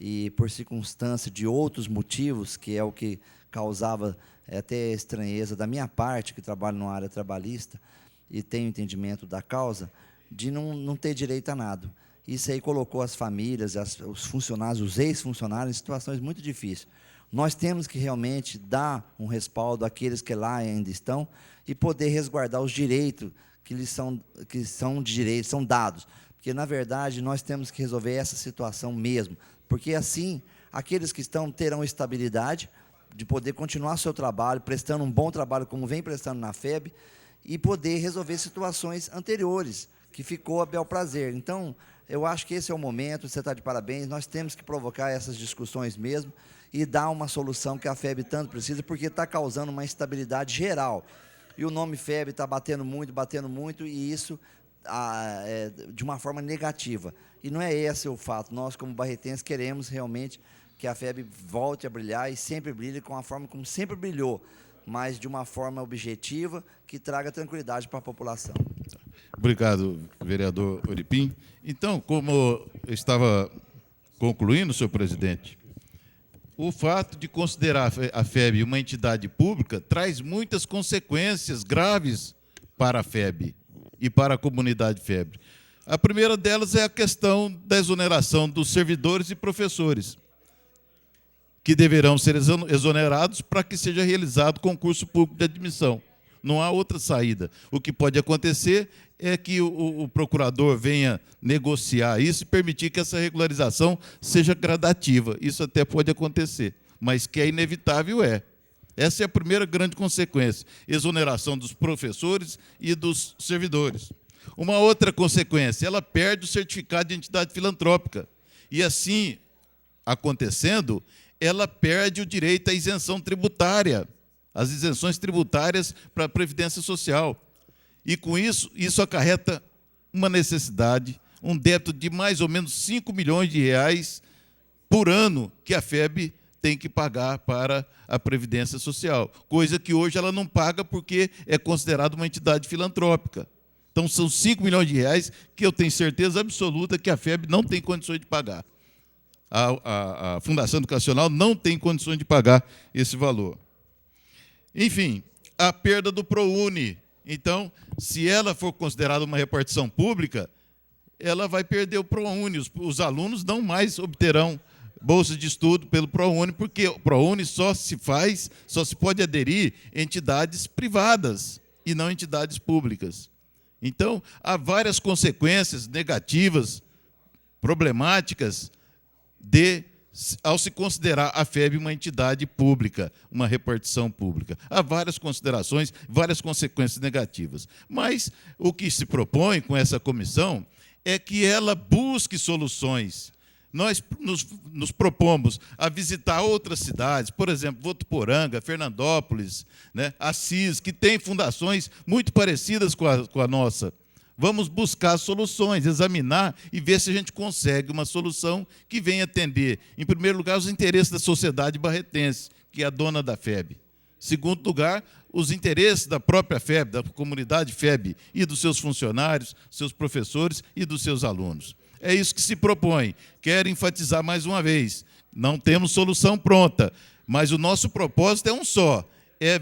[SPEAKER 4] e por circunstância de outros motivos, que é o que causava até estranheza da minha parte, que trabalho numa área trabalhista e tenho entendimento da causa, de não ter direito a nada. Isso aí colocou as famílias, os funcionários, os ex-funcionários em situações muito difíceis. Nós temos que realmente dar um respaldo àqueles que lá ainda estão e poder resguardar os direitos que são de direito, são dados. Porque, na verdade, nós temos que resolver essa situação mesmo. Porque, assim, aqueles que estão terão estabilidade de poder continuar seu trabalho, prestando um bom trabalho, como vem prestando na FEB, e poder resolver situações anteriores, que ficou a bel prazer. Então, eu acho que esse é o momento, você está de parabéns, nós temos que provocar essas discussões mesmo e dar uma solução que a FEB tanto precisa, porque está causando uma instabilidade geral. E o nome FEB está batendo muito, e isso de uma forma negativa. E não é esse o fato. Nós, como barretenses, queremos realmente que a FEB volte a brilhar e sempre brilhe com a forma como sempre brilhou, mas de uma forma objetiva que traga tranquilidade para a população.
[SPEAKER 8] Obrigado, vereador Oripim. Então, como eu estava concluindo, senhor presidente, o fato de considerar a FEB uma entidade pública traz muitas consequências graves para a FEB e para a comunidade FEB. A primeira delas é a questão da exoneração dos servidores e professores, que deverão ser exonerados para que seja realizado concurso público de admissão. Não há outra saída. O que pode acontecer é que o procurador venha negociar isso e permitir que essa regularização seja gradativa. Isso até pode acontecer, mas que é inevitável é. Essa é a primeira grande consequência, exoneração dos professores e dos servidores. Uma outra consequência, ela perde o certificado de entidade filantrópica. E assim, acontecendo, ela perde o direito à isenção tributária, as isenções tributárias para a Previdência Social. E, com isso, isso acarreta uma necessidade, um débito de mais ou menos 5 milhões de reais por ano que a FEB tem que pagar para a Previdência Social, coisa que hoje ela não paga porque é considerada uma entidade filantrópica. Então, são 5 milhões de reais que eu tenho certeza absoluta que a FEB não tem condições de pagar. A Fundação Educacional não tem condições de pagar esse valor. Enfim, a perda do ProUni. Então, se ela for considerada uma repartição pública, ela vai perder o ProUni. Os alunos não mais obterão bolsa de estudo pelo ProUni, porque o ProUni só se pode aderir entidades privadas e não entidades públicas. Então, há várias consequências negativas, problemáticas, ao se considerar a FEB uma entidade pública, uma repartição pública. Há várias considerações, várias consequências negativas. Mas o que se propõe com essa comissão é que ela busque soluções. Nós nos propomos a visitar outras cidades, por exemplo, Votuporanga, Fernandópolis, né, Assis, que têm fundações muito parecidas com a nossa. Vamos buscar soluções, examinar e ver se a gente consegue uma solução que venha atender, em primeiro lugar, os interesses da sociedade barretense, que é a dona da FEB. Em segundo lugar, os interesses da própria FEB, da comunidade FEB e dos seus funcionários, seus professores e dos seus alunos. É isso que se propõe. Quero enfatizar mais uma vez, não temos solução pronta, mas o nosso propósito é um só, é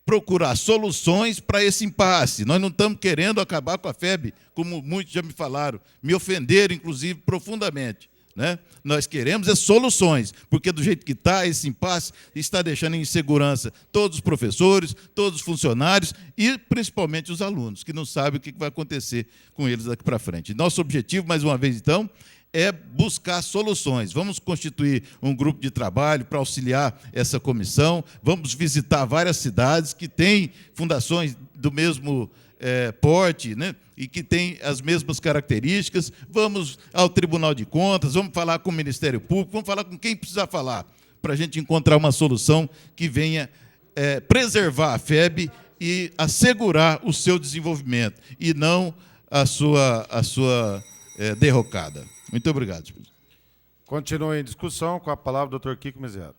[SPEAKER 8] procurar soluções para esse impasse. Nós não estamos querendo acabar com a FEB, como muitos já me falaram, me ofenderam, inclusive, profundamente. Né? Nós queremos soluções, porque do jeito que está, esse impasse está deixando em insegurança todos os professores, todos os funcionários e, principalmente, os alunos, que não sabem o que vai acontecer com eles daqui para frente. Nosso objetivo, mais uma vez, então, é buscar soluções. Vamos constituir um grupo de trabalho para auxiliar essa comissão, vamos visitar várias cidades que têm fundações do mesmo porte, né, e que têm as mesmas características, vamos ao Tribunal de Contas, vamos falar com o Ministério Público, vamos falar com quem precisar falar, para a gente encontrar uma solução que venha preservar a FEB e assegurar o seu desenvolvimento, e não a sua derrocada. Muito obrigado, senhor.
[SPEAKER 3] Continua em discussão, com a palavra o doutor Kiko Mesiado.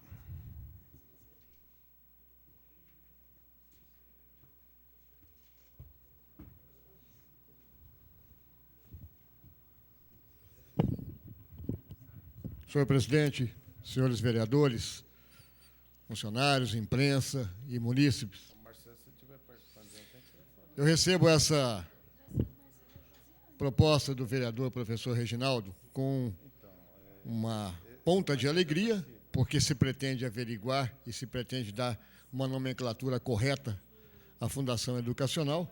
[SPEAKER 9] Senhor presidente, senhores vereadores, funcionários, imprensa e munícipes, eu recebo essa proposta do vereador professor Reginaldo com uma ponta de alegria, porque se pretende averiguar e se pretende dar uma nomenclatura correta à Fundação Educacional,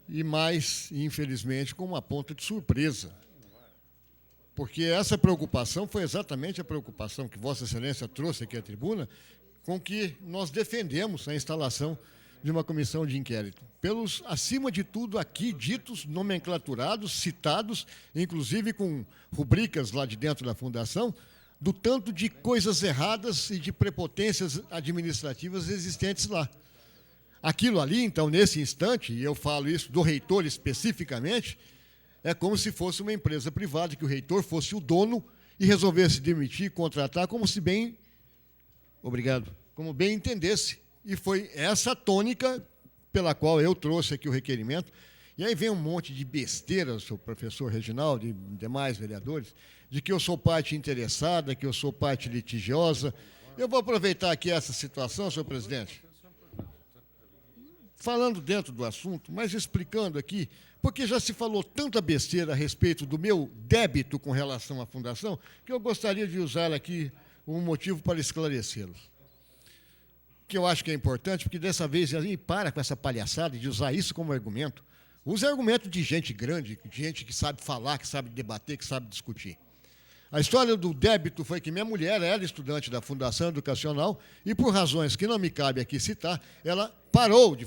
[SPEAKER 9] e mais, infelizmente, com uma ponta de surpresa, porque essa preocupação foi exatamente a preocupação que Vossa Excelência trouxe aqui à tribuna, com que nós defendemos a instalação de uma comissão de inquérito. Pelos, acima de tudo, aqui ditos, nomenclaturados, citados, inclusive com rubricas lá de dentro da Fundação, do tanto de coisas erradas e de prepotências administrativas existentes lá. Aquilo ali, então, nesse instante, e eu falo isso do reitor especificamente, é como se fosse uma empresa privada, que o reitor fosse o dono e resolvesse demitir, contratar, como se bem... Obrigado. Como bem entendesse. E foi essa tônica pela qual eu trouxe aqui o requerimento. E aí vem um monte de besteiras, o professor Reginaldo e demais vereadores, de que eu sou parte interessada, que eu sou parte litigiosa. Eu vou aproveitar aqui essa situação, senhor presidente, falando dentro do assunto, mas explicando aqui, porque já se falou tanta besteira a respeito do meu débito com relação à fundação, que eu gostaria de usar aqui um motivo para esclarecê-los. Que eu acho que é importante, porque dessa vez aí para com essa palhaçada de usar isso como argumento. Use argumento de gente grande, de gente que sabe falar, que sabe debater, que sabe discutir. A história do débito foi que minha mulher era estudante da Fundação Educacional e, por razões que não me cabe aqui citar, ela parou de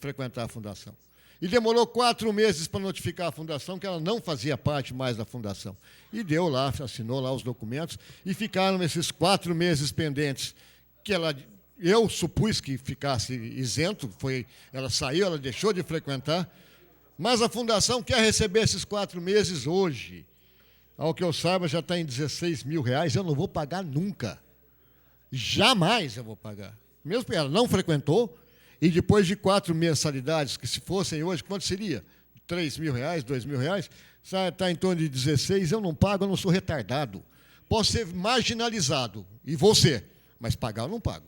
[SPEAKER 9] frequentar a Fundação. E demorou 4 meses para notificar a Fundação que ela não fazia parte mais da Fundação. E deu lá, assinou lá os documentos, e ficaram esses 4 meses pendentes, que eu supus que ficasse isento, ela saiu, ela deixou de frequentar, mas a Fundação quer receber esses 4 meses hoje. Ao que eu saiba, já está em R$16.000, eu não vou pagar nunca. Jamais eu vou pagar. Mesmo porque ela não frequentou, e depois de 4 mensalidades, que se fossem hoje, quanto seria? R$3.000, R$2.000? Está em torno de 16, eu não pago, eu não sou retardado. Posso ser marginalizado, e vou ser, mas pagar eu não pago.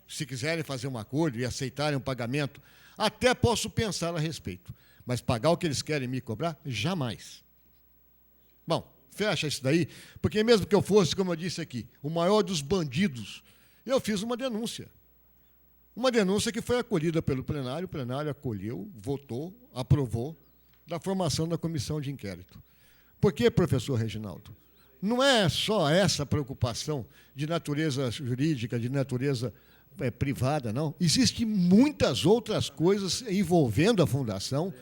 [SPEAKER 9] Se quiserem fazer um acordo e aceitarem um pagamento, até posso pensar a respeito. Mas pagar o que eles querem me cobrar, jamais. Bom, fecha isso daí, porque mesmo que eu fosse, como eu disse aqui, o maior dos bandidos, eu fiz uma denúncia. Uma denúncia que foi acolhida pelo plenário, o plenário acolheu, votou, aprovou, da formação da comissão de inquérito. Por que, professor Reginaldo? Não é só essa preocupação de natureza jurídica, de natureza privada, não. Existem muitas outras coisas envolvendo a Fundação,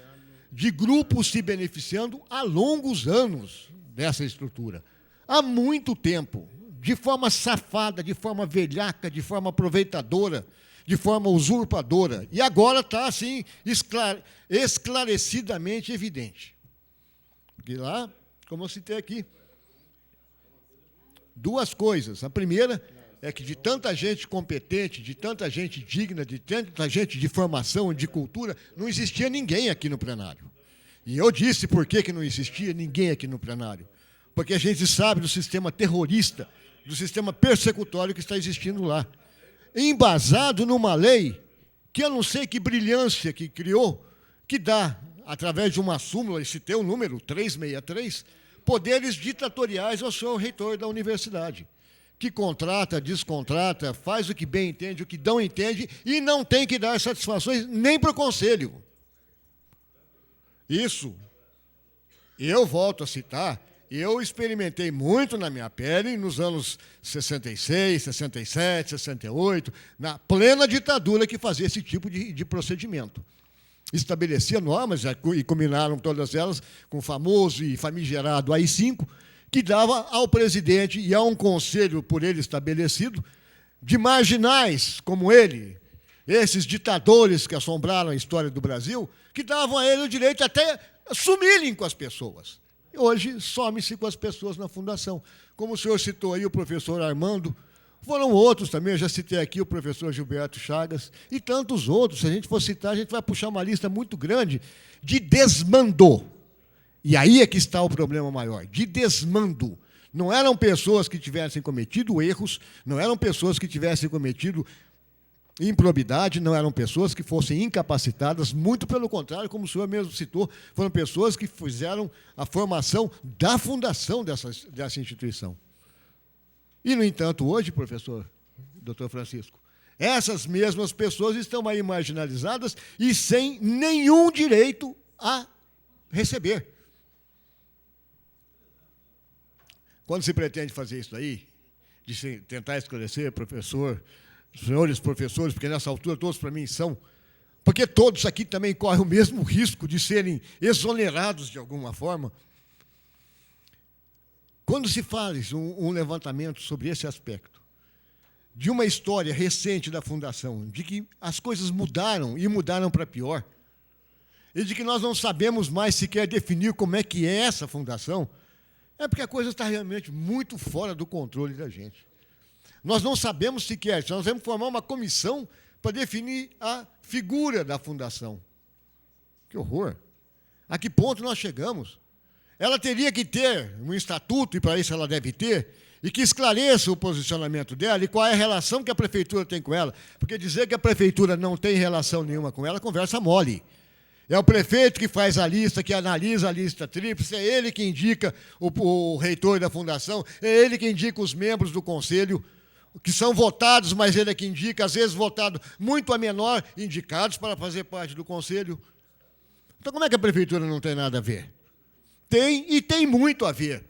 [SPEAKER 9] de grupos se beneficiando há longos anos dessa estrutura. Há muito tempo, de forma safada, de forma velhaca, de forma aproveitadora, de forma usurpadora. E agora está, assim, esclarecidamente evidente. E lá, como eu citei aqui, 2 coisas. A primeira é que de tanta gente competente, de tanta gente digna, de tanta gente de formação, de cultura, não existia ninguém aqui no plenário. E eu disse por que não existia ninguém aqui no plenário. Porque a gente sabe do sistema terrorista, do sistema persecutório que está existindo lá. Embasado numa lei que eu não sei que brilhância que criou, que dá, através de uma súmula, e citei o número 363, poderes ditatoriais ao senhor reitor da universidade, que contrata, descontrata, faz o que bem entende, o que não entende, e não tem que dar satisfações nem para o conselho. Isso, eu volto a citar, eu experimentei muito na minha pele nos anos 66, 67, 68, na plena ditadura que fazia esse tipo de procedimento. Estabelecia normas, e combinaram todas elas com o famoso e famigerado AI-5, que dava ao presidente e a um conselho por ele estabelecido, de marginais como ele, esses ditadores que assombraram a história do Brasil, que davam a ele o direito até sumirem com as pessoas. Hoje, some-se com as pessoas na Fundação. Como o senhor citou aí o professor Armando, foram outros também, eu já citei aqui o professor Gilberto Chagas, e tantos outros. Se a gente for citar, a gente vai puxar uma lista muito grande de desmando. E aí é que está o problema maior, de desmando. Não eram pessoas que tivessem cometido erros, não eram pessoas que tivessem cometido improbidade, não eram pessoas que fossem incapacitadas, muito pelo contrário, como o senhor mesmo citou, foram pessoas que fizeram a formação da fundação dessa instituição. E, no entanto, hoje, professor, doutor Francisco, essas mesmas pessoas estão aí marginalizadas e sem nenhum direito a receber. Quando se pretende fazer isso aí, de se tentar esclarecer, professor, senhores professores, porque nessa altura todos para mim são, porque todos aqui também correm o mesmo risco de serem exonerados de alguma forma. Quando se faz um levantamento sobre esse aspecto, de uma história recente da Fundação, de que as coisas mudaram e mudaram para pior, e de que nós não sabemos mais sequer definir como é que é essa fundação, é porque a coisa está realmente muito fora do controle da gente. Nós não sabemos sequer, nós vamos formar uma comissão para definir a figura da fundação. Que horror! A que ponto nós chegamos? Ela teria que ter um estatuto, e para isso ela deve ter, e que esclareça o posicionamento dela e qual é a relação que a prefeitura tem com ela. Porque dizer que a prefeitura não tem relação nenhuma com ela, conversa mole. É o prefeito que faz a lista, que analisa a lista tríplice, é ele que indica o reitor da fundação, é ele que indica os membros do conselho, que são votados, mas ele é que indica, às vezes votado muito a menor, indicados para fazer parte do conselho. Então, como é que a prefeitura não tem nada a ver? Tem, e tem muito a ver.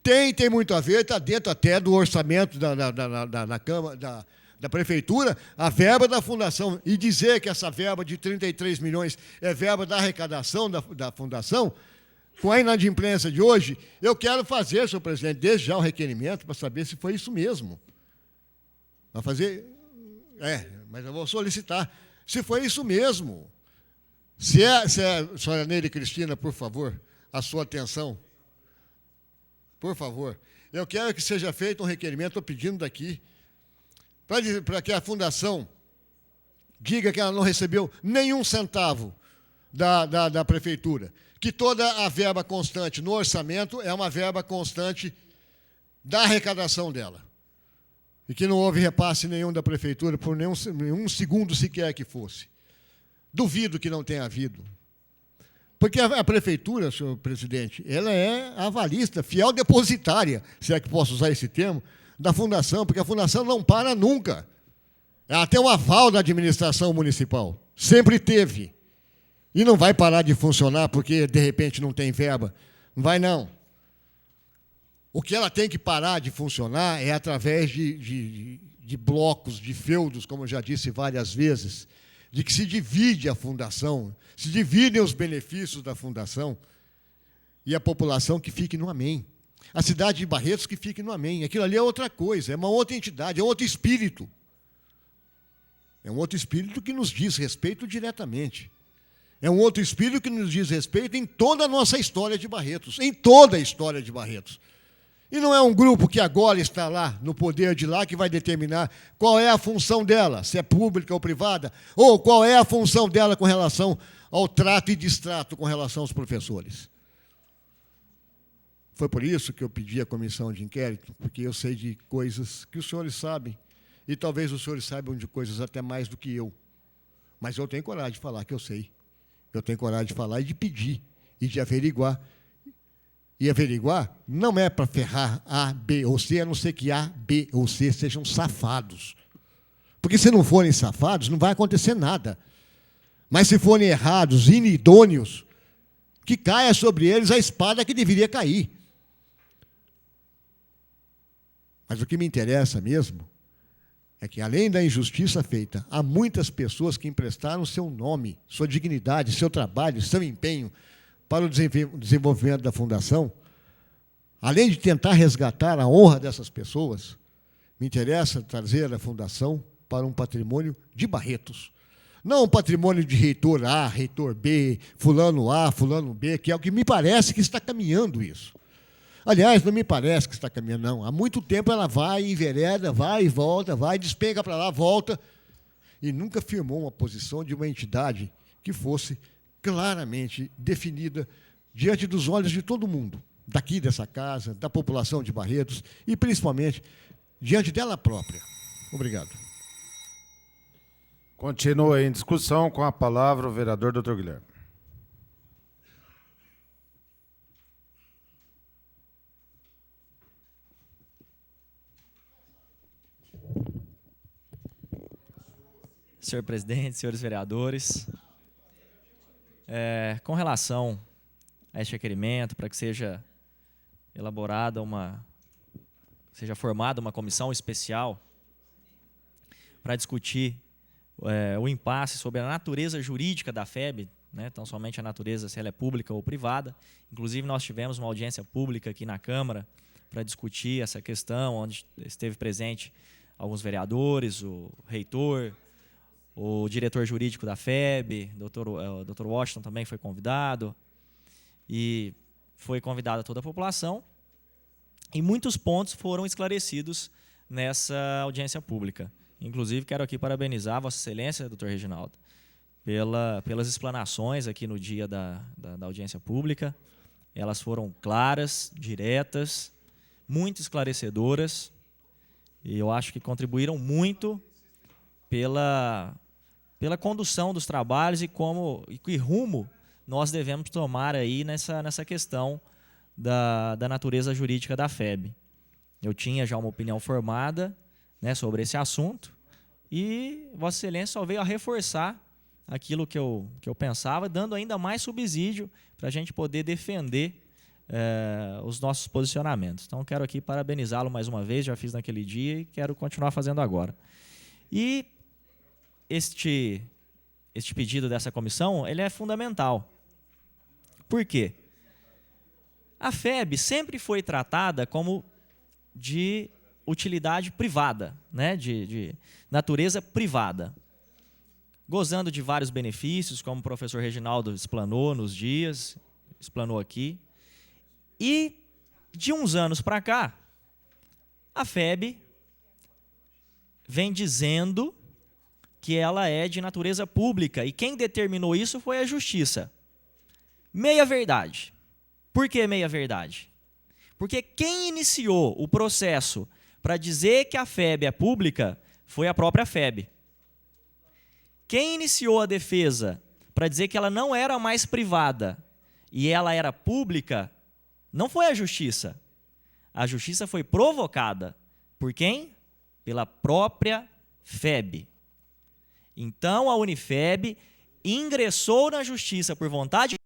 [SPEAKER 9] Tem muito a ver, está dentro até do orçamento da Câmara, da Prefeitura, a verba da Fundação. E dizer que essa verba de 33 milhões é verba da arrecadação da Fundação, com a inadimplência de hoje, eu quero fazer, senhor presidente, desde já o requerimento para saber se foi isso mesmo. Vai fazer? Mas eu vou solicitar. Se foi isso mesmo. Se é, senhora Neide Cristina, por favor, a sua atenção. Por favor. Eu quero que seja feito um requerimento, estou pedindo daqui, para que a Fundação diga que ela não recebeu nenhum centavo da Prefeitura, que toda a verba constante no orçamento é uma verba constante da arrecadação dela, e que não houve repasse nenhum da Prefeitura por nenhum segundo sequer que fosse. Duvido que não tenha havido. Porque a Prefeitura, senhor presidente, ela é avalista, fiel depositária, se é que posso usar esse termo, da Fundação, porque a Fundação não para nunca. Ela tem um aval da administração municipal. Sempre teve. E não vai parar de funcionar porque, de repente, não tem verba. Não vai, não. O que ela tem que parar de funcionar é através de blocos, de feudos, como eu já disse várias vezes, de que se divide a Fundação, se dividem os benefícios da Fundação, e a população que fique no amém. A cidade de Barretos que fique no amém. Aquilo ali é outra coisa, é uma outra entidade, é outro espírito. É um outro espírito que nos diz respeito diretamente. É um outro espírito que nos diz respeito em toda a nossa história de Barretos, em toda a história de Barretos. E não é um grupo que agora está lá, no poder de lá, que vai determinar qual é a função dela, se é pública ou privada, ou qual é a função dela com relação ao trato e destrato com relação aos professores. Foi por isso que eu pedi a comissão de inquérito, porque eu sei de coisas que os senhores sabem, e talvez os senhores saibam de coisas até mais do que eu. Mas eu tenho coragem de falar que eu sei. Eu tenho coragem de falar e de pedir, e de averiguar. E averiguar não é para ferrar A, B ou C, a não ser que A, B ou C sejam safados. Porque se não forem safados, não vai acontecer nada. Mas se forem errados, inidôneos, que caia sobre eles a espada que deveria cair. Mas o que me interessa mesmo é que, além da injustiça feita, há muitas pessoas que emprestaram seu nome, sua dignidade, seu trabalho, seu empenho para o desenvolvimento da Fundação. Além de tentar resgatar a honra dessas pessoas, me interessa trazer a Fundação para um patrimônio de Barretos. Não um patrimônio de reitor A, reitor B, fulano A, fulano B, que é o que me parece que está caminhando isso. Aliás, não me parece que está caminhando, não. Há muito tempo ela vai, envereda, vai e volta, vai, despenca para lá, volta, e nunca firmou uma posição de uma entidade que fosse claramente definida diante dos olhos de todo mundo, daqui dessa casa, da população de Barretos, e principalmente diante dela própria. Obrigado.
[SPEAKER 3] Continua em discussão, com a palavra o vereador Dr. Guilherme.
[SPEAKER 6] Senhor presidente, senhores vereadores, com relação a este requerimento, para que seja elaborada seja formada uma comissão especial para discutir o impasse sobre a natureza jurídica da FEB, né, tão somente a natureza, se ela é pública ou privada. Inclusive, nós tivemos uma audiência pública aqui na Câmara para discutir essa questão, onde esteve presente alguns vereadores, o reitor, o diretor jurídico da FEB, o Dr. Washington também foi convidado, e foi convidada toda a população, e muitos pontos foram esclarecidos nessa audiência pública. Inclusive, quero aqui parabenizar Vossa Excelência, doutor Reginaldo, pelas explanações aqui no dia da audiência pública. Elas foram claras, diretas, muito esclarecedoras, e eu acho que contribuíram muito pela condução dos trabalhos e que rumo nós devemos tomar aí nessa questão da natureza jurídica da FEB. Eu tinha já uma opinião formada, né, sobre esse assunto, e Vossa Excelência só veio a reforçar aquilo que eu pensava, dando ainda mais subsídio para a gente poder defender os nossos posicionamentos. Então, quero aqui parabenizá-lo mais uma vez, já fiz naquele dia e quero continuar fazendo agora. E este pedido dessa comissão, ele é fundamental. Por quê? A FEB sempre foi tratada como de utilidade privada, né? de natureza privada, gozando de vários benefícios, como o professor Reginaldo explanou nos dias, explanou aqui. E, de uns anos para cá, a FEB vem dizendo que ela é de natureza pública, e quem determinou isso foi a Justiça. Meia-verdade. Por que meia-verdade? Porque quem iniciou o processo para dizer que a FEB é pública foi a própria FEB. Quem iniciou a defesa para dizer que ela não era mais privada e ela era pública não foi a Justiça. A Justiça foi provocada. Por quem? Pela própria FEB. Então, a Unifeb ingressou na Justiça por vontade